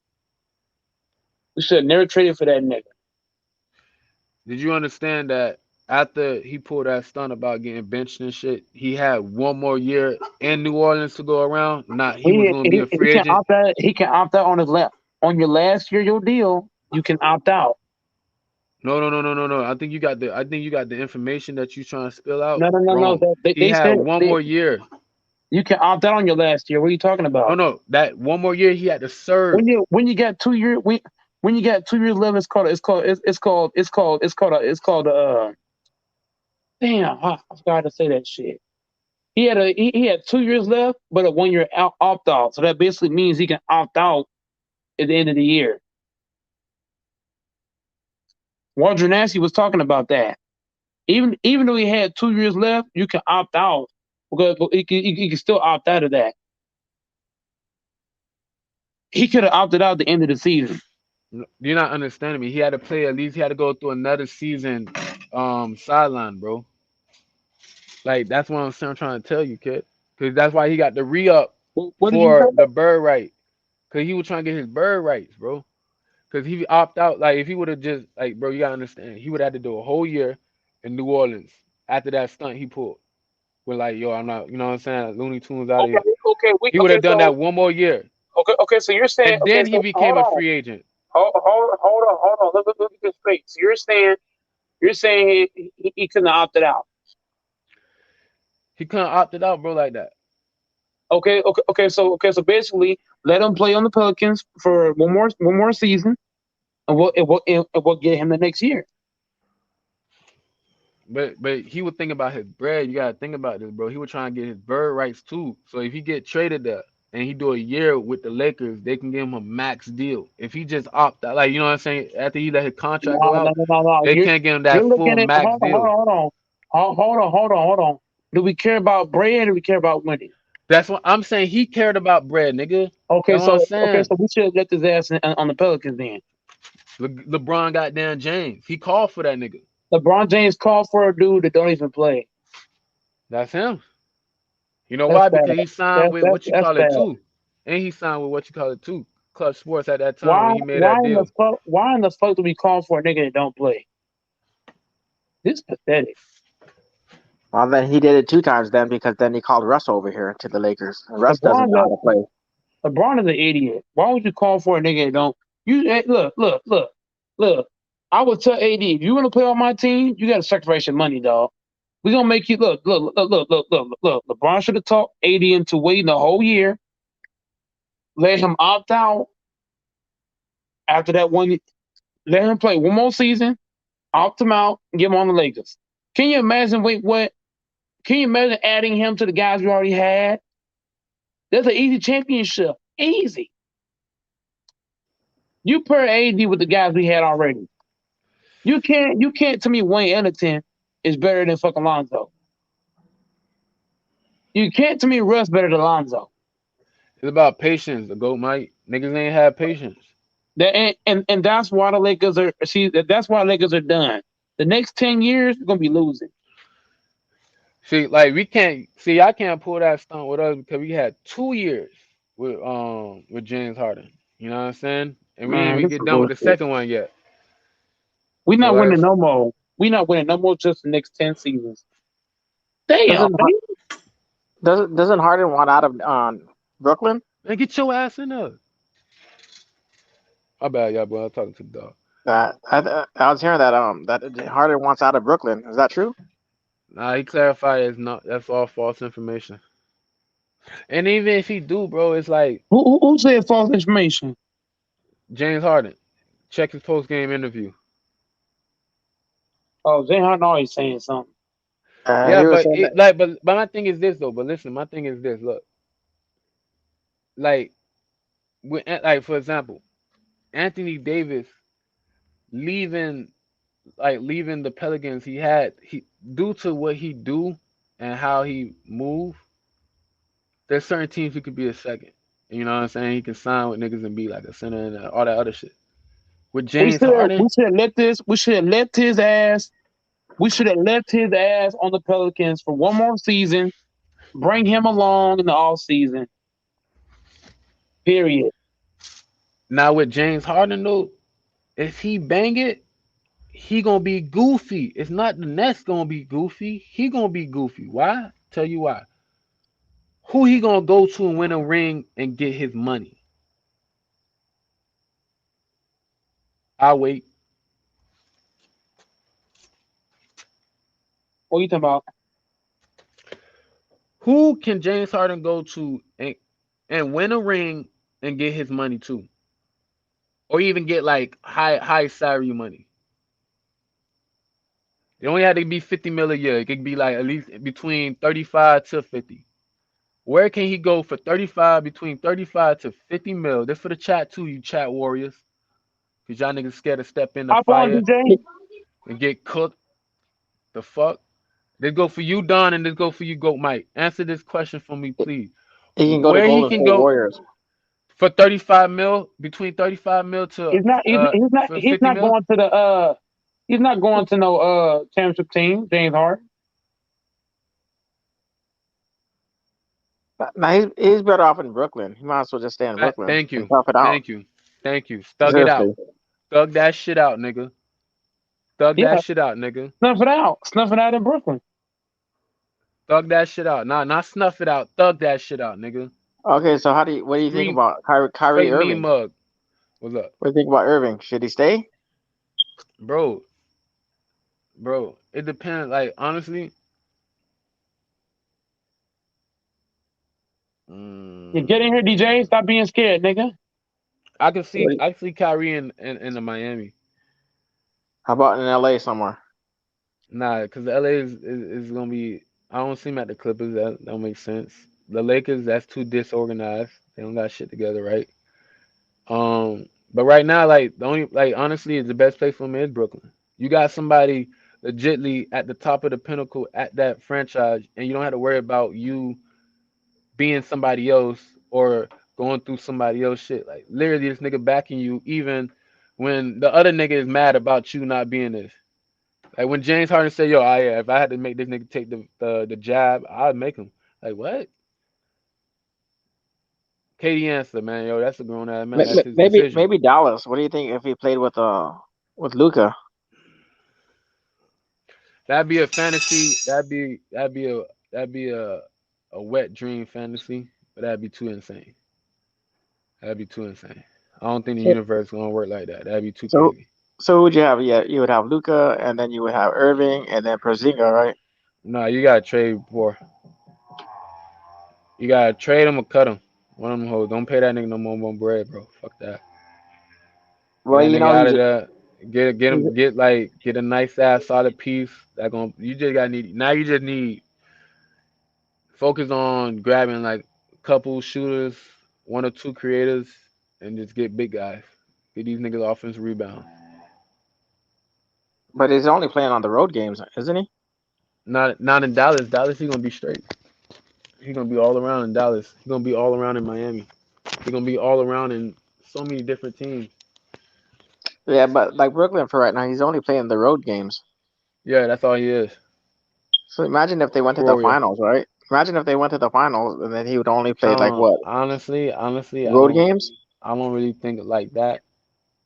We should have never traded for that nigga.
Did you understand that after he pulled that stunt about getting benched and shit, he had one more year in New Orleans to go around? Not he was going to be a
He
free
can
agent.
opt out. He can opt out on his left. On your last year, your deal, you can opt out.
No, no, no, no, no, no. I think you got the information that you trying to spill out
No.
wrong. He
They
had
said
one more year.
you can opt out on your last year. What are you talking
No,
about?
no, that one more year he had to serve.
When you got 2 years when you got 2 years left, damn, I forgot to say that shit. He had 2 years left, but a 1 year opt out. So that basically means he can opt out at the end of the year. Wojnarowski was talking about that. Even though he had 2 years left, you can opt out because he can still opt out of that. He could have opted out at the end of the season.
You're not understanding me. He had to play at least. He had to go through another season, sideline, bro. Like that's what I'm trying to tell you, kid. Because that's why he got the re-up
What did you
for
say?
the bird right. Because he was trying to get his bird rights, bro. Because he opt out. Like if he would have just like, bro, you gotta understand. He would have had to do a whole year in New Orleans after that stunt he pulled. With like, yo, I'm not, you know what I'm saying? Looney Tunes out of
Okay,
here. He would
okay.
have done that one more year,
Okay. So you're saying,
and
okay.
then he
So
became a free agent.
hold on. Let me get straight. So you're saying he couldn't have opted out.
He couldn't opt it out, bro, like that.
Okay. So basically, let him play on the Pelicans for one more season, and we'll get him the next year.
But he would think about his bread. You gotta think about this, bro. He was trying to get his bird rights too. So if he get traded there and he do a year with the Lakers, they can give him a max deal. If he just opt out, like you know what I'm saying, after he let his contract go out,
No.
they can't give him
You're
that full
looking at
max deal.
hold on. Do we care about bread or do we care about winning?
That's what I'm saying. He cared about bread, nigga.
Okay,
That's what I'm
so
saying.
we should have let his ass on the Pelicans then.
LeBron got Dan James. He called for that nigga.
LeBron James called for a dude that don't even play.
That's him. You know
That's
why?
bad.
Because he signed with what you
That's
call it
bad.
too, and he signed with what you call it too, Clutch Sports at that time when he made that deal.
Why in the fuck do we call for a nigga that don't play? This is pathetic.
Well, then he did it 2 times then because then he called Russ over here to the Lakers. And Russ doesn't
LeBron's
know how to play.
LeBron is an idiot. Why would you call for a nigga that don't? Look. I would tell AD, if you want to play on my team, you got to sacrifice your money, dog. We're gonna make you look. LeBron should have talked AD into waiting the whole year, let him opt out after that one. Let him play one more season, opt him out, and get him on the Lakers. Can you imagine? Wait, what? Can you imagine adding him to the guys we already had? That's an easy championship. Easy. You pair AD with the guys we had already. You can't to me Wayne Ellington is better than fucking Lonzo. You can't to me Russ better than Lonzo.
It's about patience. The goat Mike niggas ain't have patience.
And that's why the Lakers are that's why Lakers are done. The next 10 years, we're gonna be losing.
See, like we can't see. I can't pull that stunt with us because we had 2 years with James Harden. You know what I'm saying? And we didn't
Man,
even
this
get
is
done with the
bullshit.
second one yet.
We're
So
not
like,
winning no more. We're not winning no more just the next 10 seasons. Damn,
Doesn't
man.
doesn't Harden want out of Brooklyn?
man, get your ass in there. My bad, y'all, boy. I'm talking to the dog.
I was hearing that Harden wants out of Brooklyn. Is that true?
Nah, he clarified it's not. That's all false information. And even if he do, bro, it's like
Who said false information?
James Harden. Check his post game interview.
Oh, Jay Harden always saying something.
Yeah,
He was
but
saying
it
that.
like, but my thing is this though. But listen, my thing is this. Look, like, like for example, Anthony Davis leaving leaving the Pelicans. He due to what he do and how he move. There's certain teams he could be a second. You know what I'm saying? He can sign with niggas and be like a center and all that other shit. With
We
James
should have
Harden,
we should have left his ass. We should have left his ass on the Pelicans for one more season. Bring him along in the off season. Period.
now with James Harden though, if he bang it, he gonna be goofy. It's not the Nets gonna be goofy. He gonna be goofy. Why? Tell you why. Who he gonna go to and win a ring and get his money? I'll wait.
What you talking about?
Who can James Harden go to and win a ring and get his money too? Or even get like high salary money. It only had to be 50 mil a year. It could be like at least between 35 to 50. Where can he go for 35, between 35 to 50 mil? This for the chat too, you chat warriors. Because y'all niggas scared to step in the
Hop on,
fire
DJ.
and get cooked. The fuck? This go for you, Don, and this go for you, Goat Mike. Answer this question for me, please.
He can go to
Where he
Golden
can
State
go
Warriors.
for 35 mil, between 35 mil to for
He's
50
not
mil?
going to the he's not going to no championship team, James Harden.
Now he's better off in Brooklyn. He might as well just stay in Brooklyn
Thank
and
you.
tough it out.
Thank you. Thank you. Thug it out.
Seriously.
Thug that shit out, nigga. Thug
Yeah,
that shit out, nigga.
snuff it out. Snuff it out in Brooklyn.
Thug that shit out. Nah, not snuff it out. Thug that shit out, nigga.
Okay, so what do you think
Stream
about Kyrie
straight me
Irving?
mug. What's up?
What do you think about Irving? Should he stay?
Bro, it depends. Like, honestly,
You get in here, DJ. Stop being scared, nigga.
I can see
What-
I see Kyrie in the Miami.
How about in LA somewhere?
Nah, because LA is gonna be. I don't see him at the Clippers. That don't make sense. The Lakers, that's too disorganized. They don't got shit together, right? But right now, like the only honestly, the best place for him is Brooklyn. You got somebody legitly at the top of the pinnacle at that franchise, and you don't have to worry about you being somebody else or going through somebody else shit. Like literally, this nigga backing you, even when the other nigga is mad about you not being this. Like when James Harden said, "Yo, if I had to make this nigga take the jab, I'd make him." Like what? KD answer, man. Yo, that's a grown ass man. That's his decision.
Maybe Dallas. What do you think if he played with Luka?
That'd be a fantasy. That'd be a wet dream fantasy, but that'd be too insane. That'd be too insane. I don't think the
So
universe gonna work like that. That'd be too
so
crazy.
so who would you have? Yeah, you would have Luka, and then you would have Irving, and then Porzingis, right?
Nah, you gotta trade for. You gotta trade him or cut him. One of them hoes. Don't pay that nigga no more bread, bro. Fuck that. Get
Well,
that
you
nigga
know
out
he's
of there. Get a nice ass solid piece. You just gotta need now. You just need focus on grabbing like a couple shooters, one or two creators, and just get big guys. Get these niggas offensive rebound.
but he's only playing on the road games, isn't he?
Not in Dallas. Dallas, he gonna be straight. He gonna be all around in Dallas. He gonna be all around in Miami. He gonna be all around in so many different teams.
Yeah, but like Brooklyn for right now, he's only playing the road games.
Yeah, that's all he is.
So imagine if they went to the
Warrior.
finals, right? Imagine if they went to the finals and then he would only play like what?
Honestly,
Road games?
I don't really think like that.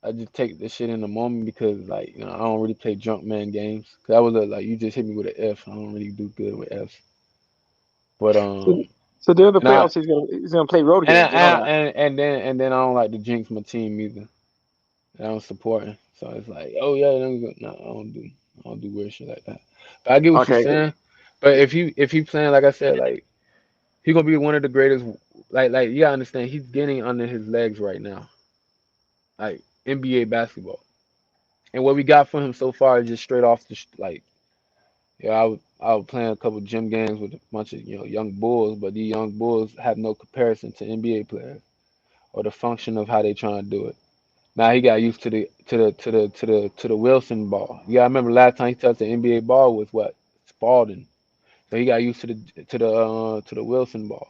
I just take this shit in the moment because like I don't really play drunk man games. 'Cause that was like you just hit me with an F. I don't really do good with Fs. But
So during the
and I
playoffs, he's gonna play road games. You know that.
and then I don't like to jinx my team either. I don't support him. So it's like, oh yeah, no, I don't do weird shit like that. But I get what you're
Okay,
saying. But if he playing, like I said, like he gonna be one of the greatest. Like you gotta understand, he's getting under his legs right now, like NBA basketball. And what we got from him so far is just straight off like, yeah, I was playing a couple gym games with a bunch of young bulls, but these young bulls have no comparison to NBA players or the function of how they trying to do it. Now he got used to the Wilson ball. You gotta remember last time he touched the NBA ball was what? Spalding. So he got used to the Wilson ball.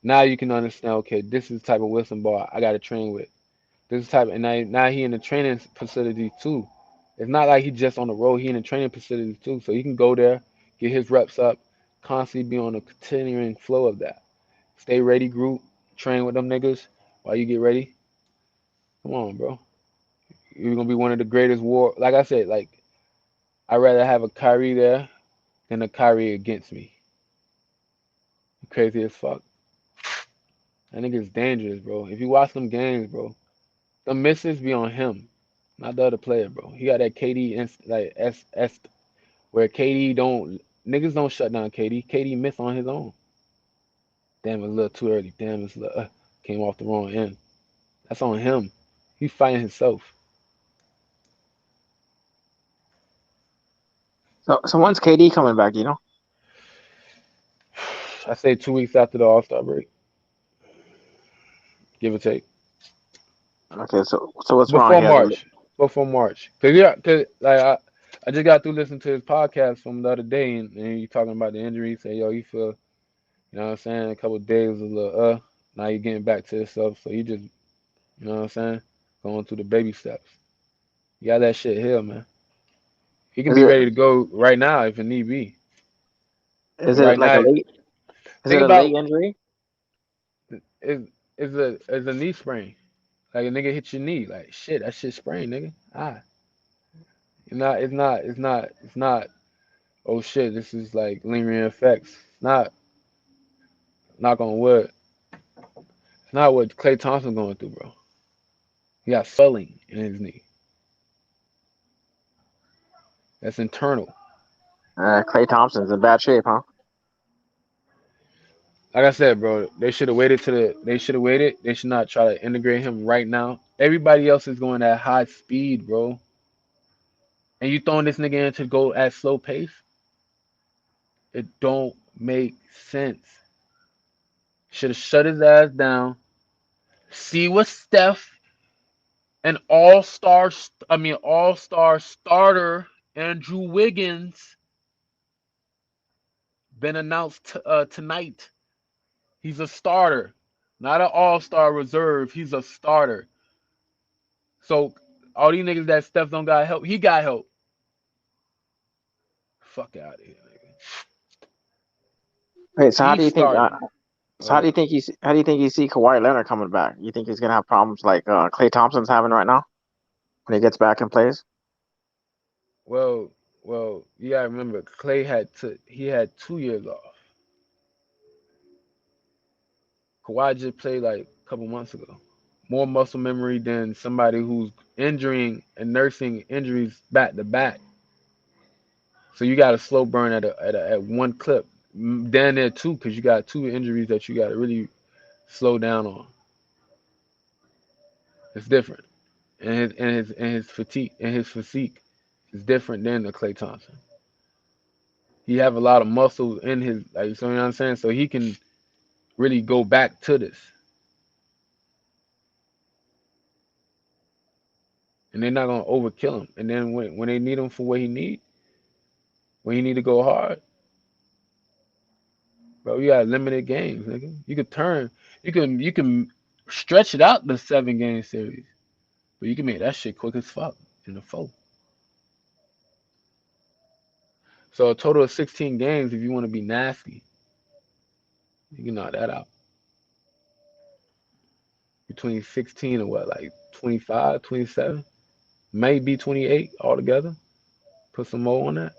Now you can understand, okay, this is the type of Wilson ball I gotta train with. This is type, and now he in the training facility too. It's not like he just on the road. He in the training facility too, so he can go there, get his reps up, constantly be on a continuing flow of that. Stay ready, group, train with them niggas while you get ready. Come on, bro. You're gonna be one of the greatest war. Like I said, like I'd rather have a Kyrie there than a Kyrie against me. Crazy as fuck. That nigga's dangerous, bro. If you watch them games, bro, the misses be on him, not the other player, bro. He got that KD like S where KD don't niggas don't shut down KD. KD miss on his own. Damn, it's a little too early. Damn, it's a little, came off the wrong end. That's on him. He's fighting himself.
so when's KD coming back? You know?
I say 2 weeks after the All Star break, give or take.
Okay, so what's wrong?
Before
He has a
March. Before March. Cause like I just got through listening to his podcast from the other day, and he talking about the injury. Say, yo, he feel, you know what I'm saying, a couple of days was a little now he getting back to himself. So he just, you know what I'm saying, going through the baby steps. He got that shit here, man. He can
is
be
it
ready to go right now if it need be.
is
But
it
right
like a
now,
leg? Is it
think
a leg
about
injury?
is a knee sprain. Like a nigga hit your knee, like shit, that shit sprained, nigga. It's not. Oh shit, this is like lingering effects. It's not, knock on wood. It's not what Klay Thompson going through, bro. He got swelling in his knee. That's internal.
Klay Thompson's in bad shape, huh?
Like I said, bro, they should have waited they should have waited. They should not try to integrate him right now. Everybody else is going at high speed, bro. And you throwing this nigga in to go at slow pace? It don't make sense. Should have shut his ass down. See what Steph, an all-star starter, Andrew Wiggins, been announced tonight. He's a starter, not an all-star reserve. He's a starter. So all these niggas that Steph don't got help, he got help. Fuck out of here, nigga.
Wait, so how do
He's
you think?
starting.
So how do you think you see Kawhi Leonard coming back? You think he's gonna have problems like Klay Thompson's having right now when he gets back and plays?
Well, you gotta remember, he had 2 years off. Kawhi just played like a couple months ago. More muscle memory than somebody who's injuring and nursing injuries back to back. So you got a slow burn at one clip. Down there too, because you got two injuries that you got to really slow down on. It's different, and his physique is different than the Klay Thompson. He have a lot of muscle in his, like, so you know what I'm saying. So he can really go back to this, and they're not gonna overkill him. And then when they need him for what he need, when he need to go hard, bro, you got limited games, nigga. You can stretch it out the 7 game series, but you can make that shit quick as fuck in the four. So a total of 16 games if you want to be nasty. You can knock that out. Between 16 and what, like 25, 27, maybe 28 altogether. Put some more on that.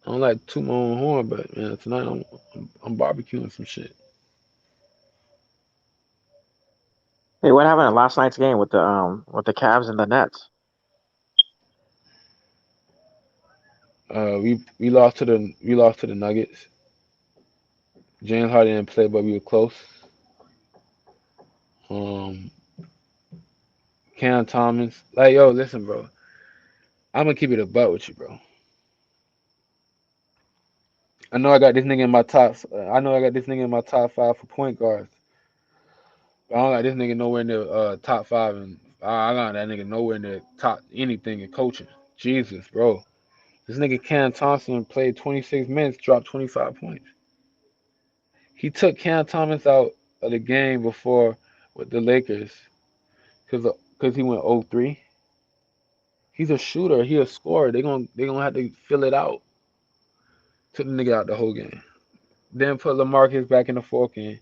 I don't like too more on horn, but man, tonight I'm barbecuing some shit.
Hey, what happened in last night's game with the Cavs and the Nets?
We lost to the Nuggets. James Harden didn't play, but we were close. Um, Cam Thomas, like yo, listen, bro. I'm gonna keep it a butt with you, bro. I know I got this nigga in my top. I know I got this nigga in my top 5 for point guards. But I don't got this nigga nowhere near top 5, and I got that nigga nowhere near top anything in coaching. Jesus, bro. This nigga Cam Thompson played 26 minutes, dropped 25 points. He took Cam Thomas out of the game before with the Lakers because he went 0-3. He's a shooter. He a scorer. They gonna have to fill it out. Took the nigga out the whole game. Then put LaMarcus back in the fourth game.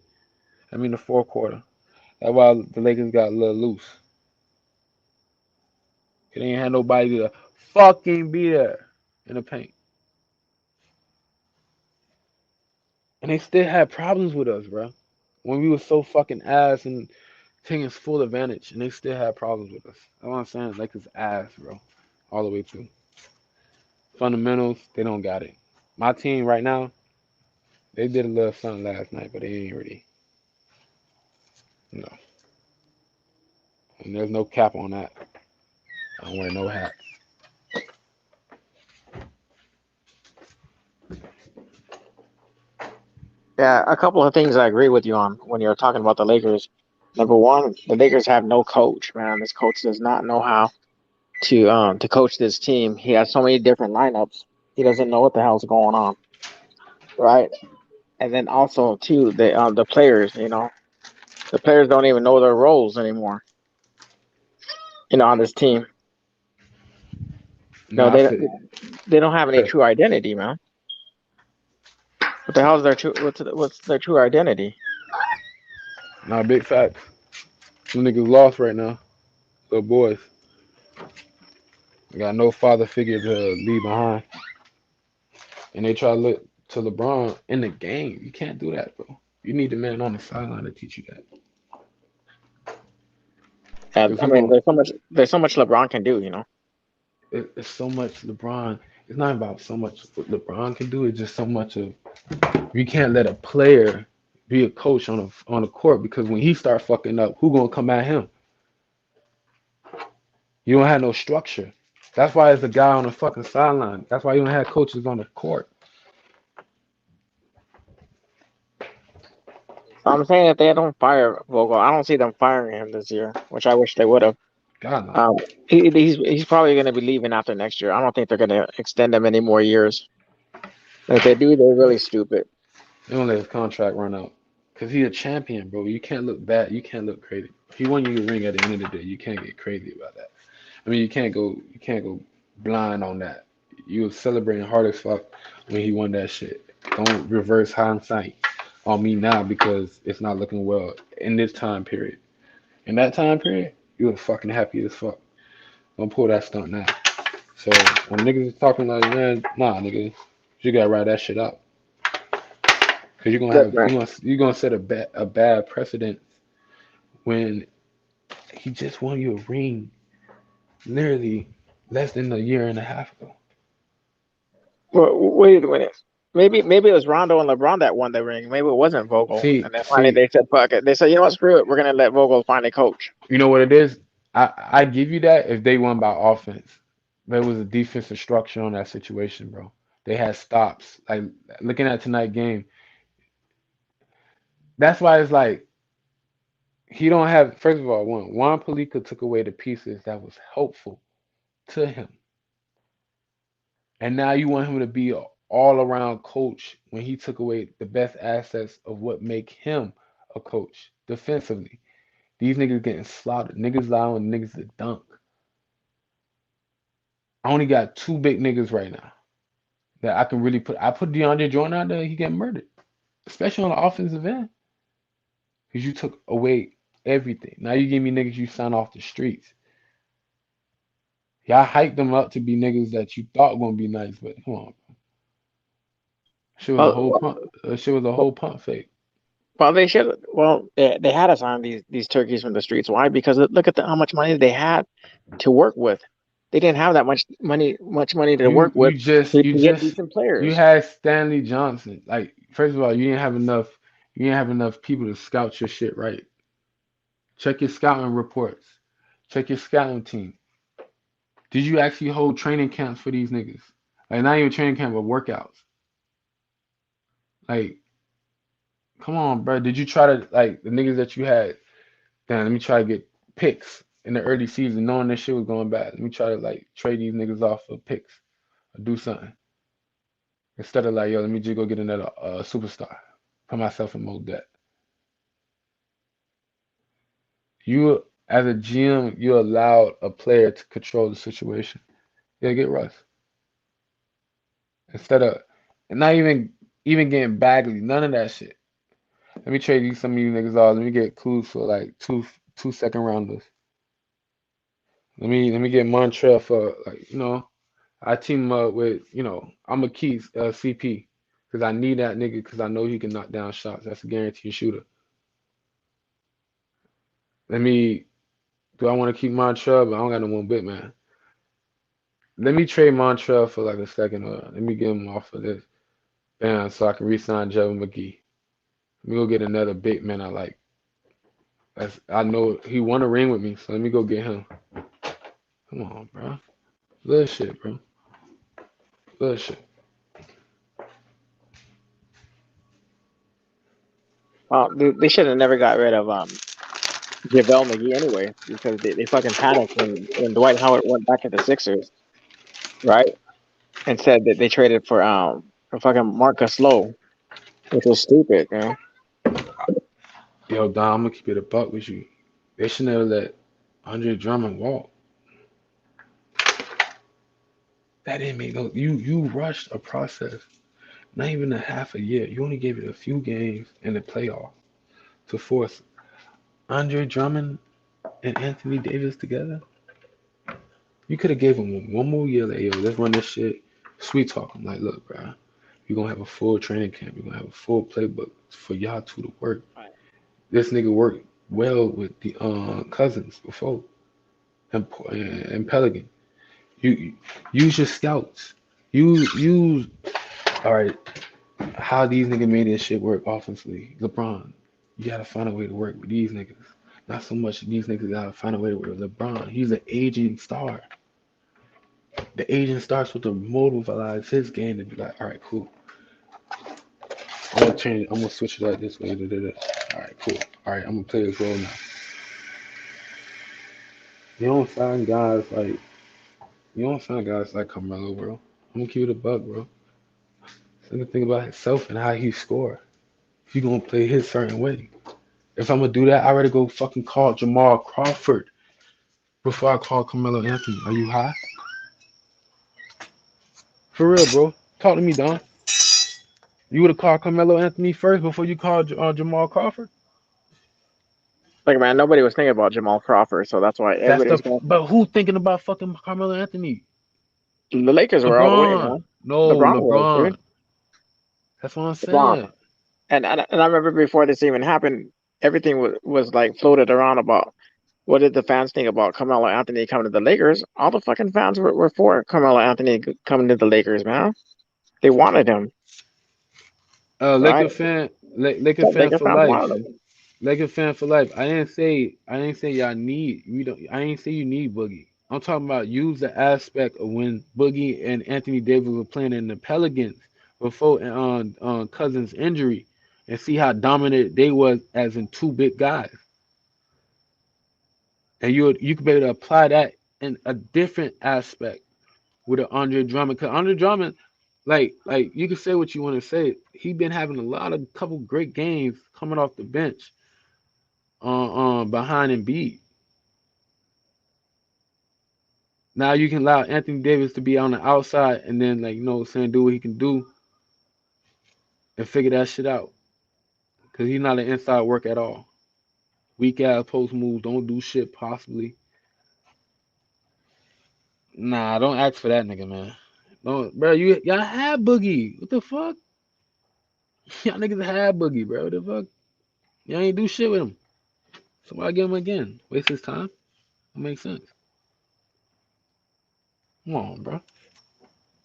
I mean the fourth quarter. That's why the Lakers got a little loose. They ain't had nobody to fucking be there in the paint. And they still had problems with us, bro. When we were so fucking ass and taking full advantage, and they still had problems with us. That's what I'm saying. Lakers ass, bro. All the way through. Fundamentals, they don't got it. My team right now, they did a little something last night, but they ain't really, you know. And there's no cap on that. I don't wear no hat.
Yeah, a couple of things I agree with you on when you're talking about the Lakers. Number one, the Lakers have no coach, man. This coach does not know how to coach this team. He has so many different lineups. He doesn't know what the hell's going on, right? And then also too, the players, the players don't even know their roles anymore, on this team. No,
Nah, I feel
they don't have any true identity, man. What the hell is their what's their true identity?
nah, big facts. Some niggas lost right now. Little boys. They got no father figure to leave behind. And they try to look to LeBron in the game. You can't do that, bro. You need the man on the sideline to teach you that.
And
'Cause
I
he
mean,
gon'
there's so much LeBron can do,
it's so much LeBron. It's not about so much what LeBron can do. It's just so much of you can't let a player be a coach on the court because when he start fucking up, who gonna come at him? You don't have no structure. That's why it's a guy on the fucking sideline. That's why you don't have coaches on the court.
I'm saying if they don't fire Vogel, I don't see them firing him this year, which I wish they would have.
God no.
He's probably going to be leaving after next year. I don't think they're going to extend him any more years. If they do, they're really stupid.
They don't let his contract run out. Cause he's a champion, bro. You can't look bad. You can't look crazy. He won you a ring at the end of the day. You can't get crazy about that. I mean, you can't go blind on that. You was celebrating hard as fuck when he won that shit. Don't reverse hindsight on me now because it's not looking well in this time period. In that time period, you was fucking happy as fuck. Don't pull that stunt now. So when niggas is talking like, man, nah, nigga, you gotta ride that shit out. Cause
Look, man.
you're gonna set a bad precedent when he just won you a ring literally less than a year and a half ago.
Wait a minute. Maybe it was Rondo and LeBron that won the ring. Maybe it wasn't Vogel.
See,
And then finally
see,
they said, fuck it. They said, you know what, screw it. We're going to let Vogel finally coach.
you know what it is? I give you that if they won by offense. There was a defensive structure on that situation, bro. They had stops. Like looking at tonight's game, that's why it's like he don't have. First of all, Juan Palika took away the pieces that was helpful to him, and now you want him to be an all-around coach when he took away the best assets of what make him a coach defensively. These niggas getting slaughtered. Niggas allowing niggas to dunk. I only got two big niggas right now that I can really put. I put DeAndre Jordan out there, he get murdered, especially on the offensive end, because you took away everything. Now you give me niggas you sign off the streets. Y'all hyped them up to be niggas that you thought gonna be nice, but come on, shit was a whole
Well,
pump. Shit was a whole pump fake.
Well, they should. Well, they had us on these turkeys from the streets. Why? Because look at how much money they had to work with. They didn't have that much money to work with to get decent
You
players.
had Stanley Johnson. Like, first of all, you didn't have enough people to scout your shit right. Check your scouting reports. Check your scouting team. Did you actually hold training camps for these niggas? Like, not even training camp, but workouts. Like, come on, bro. Did you try to, like, the niggas that you had? Damn, let me try to get picks in the early season, knowing this shit was going bad. Let me try to, like, trade these niggas off for picks or do something. Instead of, like, yo, let me just go get another superstar. Put myself in more debt. You, as a GM, you allowed a player to control the situation. Yeah, get Russ. Instead of, and not even getting Bagley, none of that shit. Let me trade you some of these niggas off. Let me get Kuz for like two second rounders. Let me get Montreal for like, I team him up with, I'm a key CP because I need that nigga because I know he can knock down shots. That's a guaranteed shooter. Do I want to keep Montreal? But I don't got no one big man. Let me trade Montreal for like a second. Let me get him off of this. Bam, so I can re-sign Jevon McGee. Let me go get another big man I like. I know he won a ring with me, so let me go get him. Come on, bro. Little shit, bro. Little shit.
Well, they should have never got rid of JaVale McGee anyway, because they fucking panicked when Dwight Howard went back into Sixers, right? And said that they traded for fucking Marcus Lowe, which was stupid, man.
Yo, Dom, I'm gonna keep it a buck with you. They should never let Andre Drummond walk. That didn't make no. You rushed a process. Not even a half a year. You only gave it a few games in the playoff to force Andre Drummond and Anthony Davis together. You could have gave him one more year. Like, yo, let's run this shit. Sweet talk. I'm like, look, bro, you're gonna have a full training camp. You're gonna have a full playbook for y'all two to work.
Right.
This nigga worked well with the Cousins before and Pelican. You use your scouts. Use all right. How these niggas made this shit work offensively? LeBron, you gotta find a way to work with these niggas. Not so much these niggas gotta find a way to work with LeBron. He's an aging star. The aging starts with to mobilize his game to be like, all right, cool. I'm gonna change. I'm gonna switch it up this way. Da, da, da. All right, cool. All right, I'm gonna play this role now. You don't find guys like Carmelo, bro. I'm gonna keep it a buck, bro. So the thing about himself and how he score. He gonna play his certain way. If I'm gonna do that, I'd rather go fucking call Jamal Crawford before I call Carmelo Anthony. Are you high? For real, bro. Talk to me, Don. You would have called Carmelo Anthony first before you called Jamal Crawford?
Like, man, nobody was thinking about Jamal Crawford, so that's why
That's
everybody
the
was going.
but who thinking about fucking Carmelo Anthony?
The Lakers were all the way,
LeBron.
man.
No,
LeBron was,
LeBron.
dude.
That's what I'm
LeBron.
saying.
And I remember before this even happened, everything was like floated around about what did the fans think about Carmelo Anthony coming to the Lakers. All the fucking fans were for Carmelo Anthony coming to the Lakers, man. They wanted him, right?
Laker
The
fan
Lakers
for
fans wanted
life.
him.
Laker fan for life. I didn't say y'all need you don't I didn't say you need Boogie. I'm talking about use the aspect of when Boogie and Anthony Davis were playing in the Pelicans before Cousins' injury and see how dominant they was as in two big guys. And you could be able to apply that in a different aspect with an Andre Drummond. Because Andre Drummond, like you can say what you want to say. He been having a couple great games coming off the bench behind Embiid. Now you can allow Anthony Davis to be on the outside and then do what he can do and figure that shit out. Cause he's not an inside work at all. Weak ass post moves, don't do shit possibly. Nah, don't ask for that nigga, man. Don't, bro. Y'all had Boogie. What the fuck? Y'all niggas had Boogie, bro. What the fuck? You ain't do shit with him. So why get him again? Waste his time? It makes sense. Come on, bro.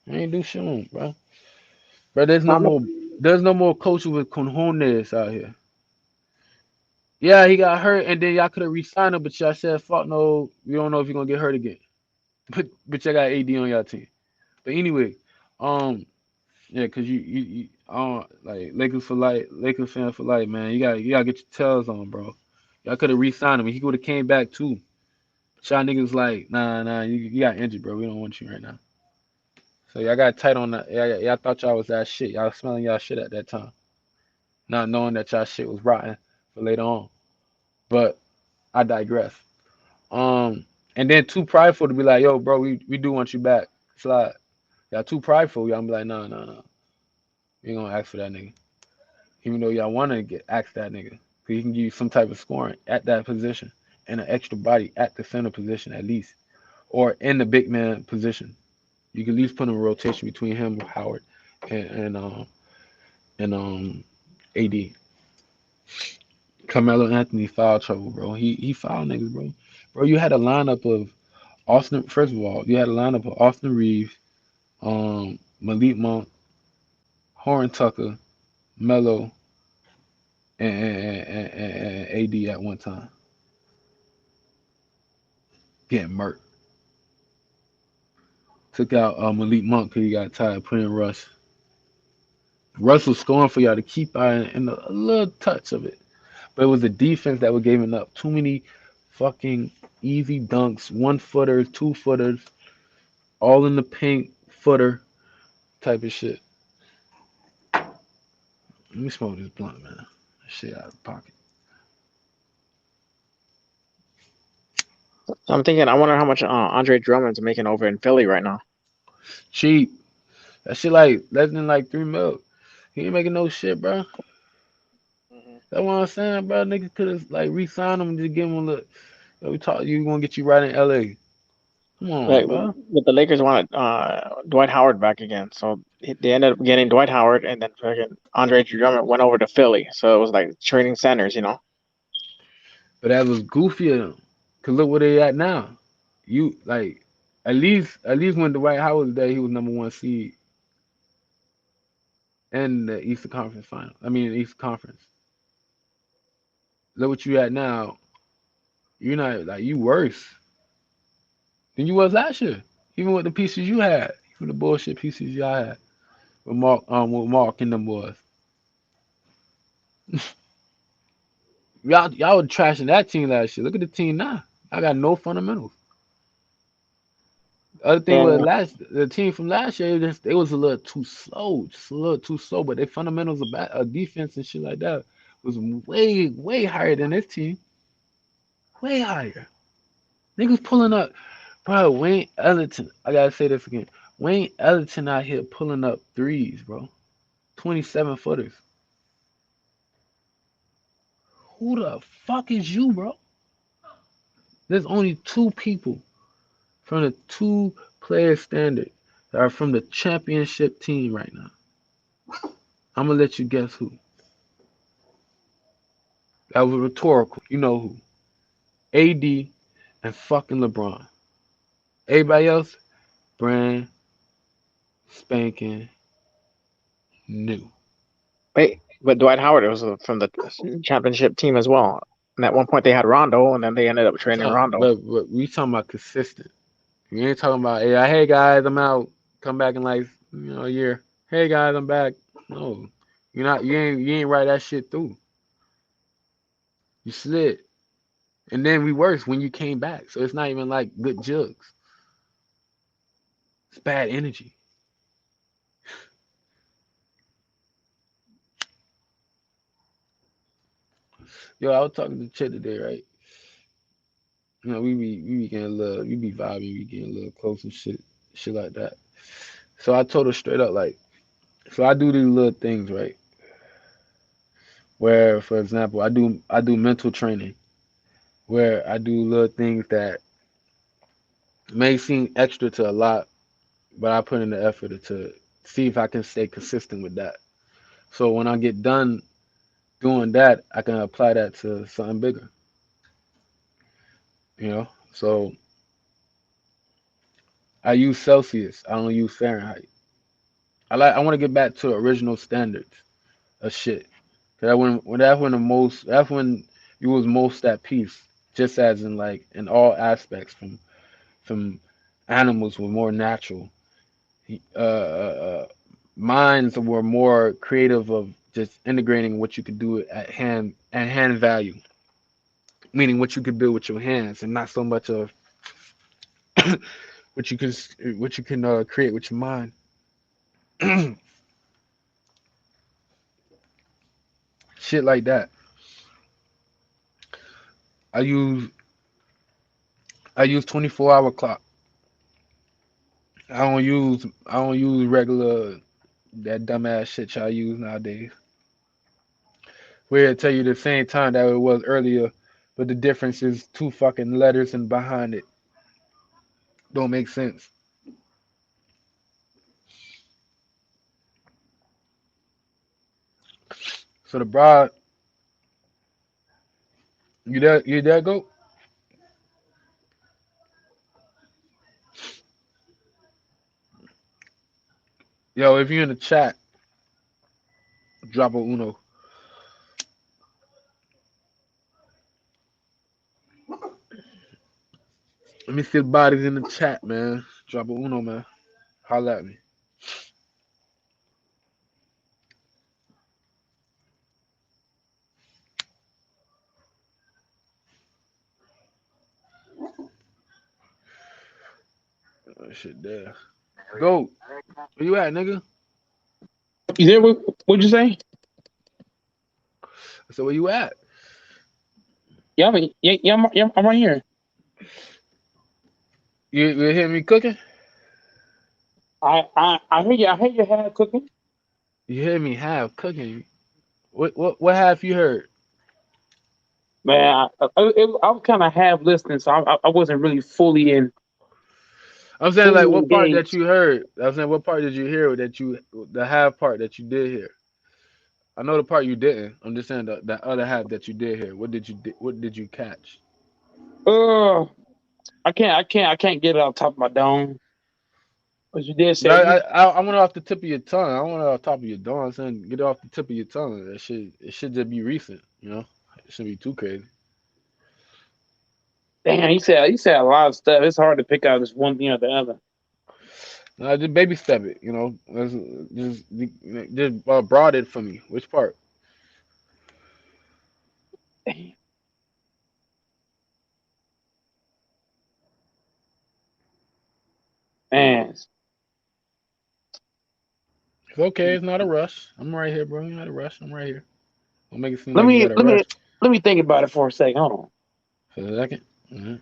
You ain't do shit with him, bro. Bro, there's no more coaches with cojones out here. Yeah, he got hurt, and then y'all could have re-signed him, but y'all said, "Fuck no, we don't know if you're gonna get hurt again." But y'all got AD on y'all team. But anyway, um, yeah, cause you like Lakers for life, Lakers fan for life, man. You gotta get your tails on, bro. Y'all could have re-signed him. He would have came back too. Y'all niggas like, nah, you got injured, bro. We don't want you right now. So y'all got tight on that. Y'all thought y'all was that shit. Y'all smelling y'all shit at that time, not knowing that y'all shit was rotten for later on. But I digress. Um, and then too prideful to be like, yo, bro, we do want you back. Slide. Y'all too prideful. Y'all be like, no. We ain't gonna ask for that nigga. Even though y'all wanna get ask that nigga. Cause he can give you some type of scoring at that position and an extra body at the center position at least. Or in the big man position. You can at least put in a rotation between him, Howard, and AD. Carmelo Anthony foul trouble, bro. He fouled niggas, bro. Bro, you had a lineup of Austin. First of all, you had a lineup of Austin Reeves, Malik Monk, Horn Tucker, Melo, and AD at one time getting murked. Took out Malik Monk because he got tired. Put in Russ. Russ was scoring for y'all to keep in a little touch of it, but it was the defense that was giving up too many fucking easy dunks, 1-footers, 2-footers, all in the paint, footer type of shit. Let me smoke this blunt, man. Shit out of pocket.
I'm thinking, I wonder how much Andre Drummond's making over in Philly right now.
Cheap. That shit like less than like 3 mil. He ain't making no shit, bro. That's what I'm saying, bro. Nigga could have like re-signed him and just give him a look. Yo, we talk. You gonna get you right in LA? Come on,
Like,
bro.
but the Lakers wanted Dwight Howard back again, so they ended up getting Dwight Howard, and then fucking Andre Drummond went over to Philly. So it was like trading centers, you know.
But that was goofy of them. Cause look where they at now. You like at least when Dwight Howard was there, he was #1 seed in the Eastern Conference final. I mean, the Eastern Conference. Look what you at now. You're not like you worse than you was last year. Even with the pieces you had, even the bullshit pieces y'all had with Mark and them boys. Y'all were trashing that team last year. Look at the team now. I got no fundamentals. The other thing was
And
the team from last year, they was a little too slow, just a little too slow. But their fundamentals of defense and shit like that was way higher than this team. Way higher. Niggas pulling up, bro. Wayne Ellington. I gotta say this again. Wayne Ellington out here pulling up threes, bro. 27-footers. Who the fuck is you, bro? There's only two people from the two-player standard that are from the championship team right now. I'm gonna let you guess who. That was rhetorical. You know who. AD and fucking LeBron. Everybody else, brand spanking new.
wait, but Dwight Howard was from the championship team as well. And at one point they had Rondo, and then they ended up trading Rondo.
But we talking about consistent. We ain't talking about, hey guys, I'm out. Come back in like a year. Hey guys, I'm back. No, you ain't write that shit through. You slid. And then we worse when you came back. So it's not even like good jugs. It's bad energy. Yo, I was talking to Chet today, right? We be getting a little, we be vibing, we getting a little close and shit like that. So I told her straight up, like, so I do these little things, right? Where, for example, I do mental training, where I do little things that may seem extra to a lot, but I put in the effort to see if I can stay consistent with that. So when I get done doing that, I can apply that to something bigger. You know, so I use Celsius. I don't use Fahrenheit. I want to get back to original standards of shit. 'Cause that's when you was most at peace, just as in like in all aspects from animals were more natural. Minds were more creative of just integrating what you could do at hand value, meaning what you could build with your hands, and not so much of what you can create with your mind. Shit like that. I use I use 24-hour clock. I don't use regular that dumbass shit y'all use nowadays. Where it tell you the same time that it was earlier, but the difference is two fucking letters and behind it. Don't make sense. So the broad, you there go? Yo, if you're in the chat, drop a uno. Let me see the bodies in the chat, man. Drop a uno, man. Holla at me. Oh, shit there. Go. Where you at, nigga?
You there? What'd you say?
I said, where you at?
Yeah, I'm right here.
You hear me cooking?
I hear you. I hear you have cooking.
You hear me have cooking? What have you heard?
Man, I was kind of half listening, so I wasn't really
I'm saying like
fully
what part that
engaged.
you heard? I'm saying what part did you hear the half part that you did hear? I know the part you didn't. I'm just saying the other half that you did hear. What did you catch?
Uh, I can't get it off the top of my dome. But you did
No,
say you.
I want it off the tip of your tongue. I want it off the top of your dome. I'm saying get it off the tip of your tongue. It should just be recent, you know? It shouldn't be too crazy.
Damn, you said a lot of stuff. It's hard to pick out this one thing or the other.
No, just baby step it, you know. Just broad it for me. Which part?
Damn, man.
It's okay. It's not a rush. I'm right here, bro. You're not a rush. I'm right here. Don't make it seem
Let
like you
me
got a
let
rush
me let me think about it for a second. Hold on.
for a second. Mhm.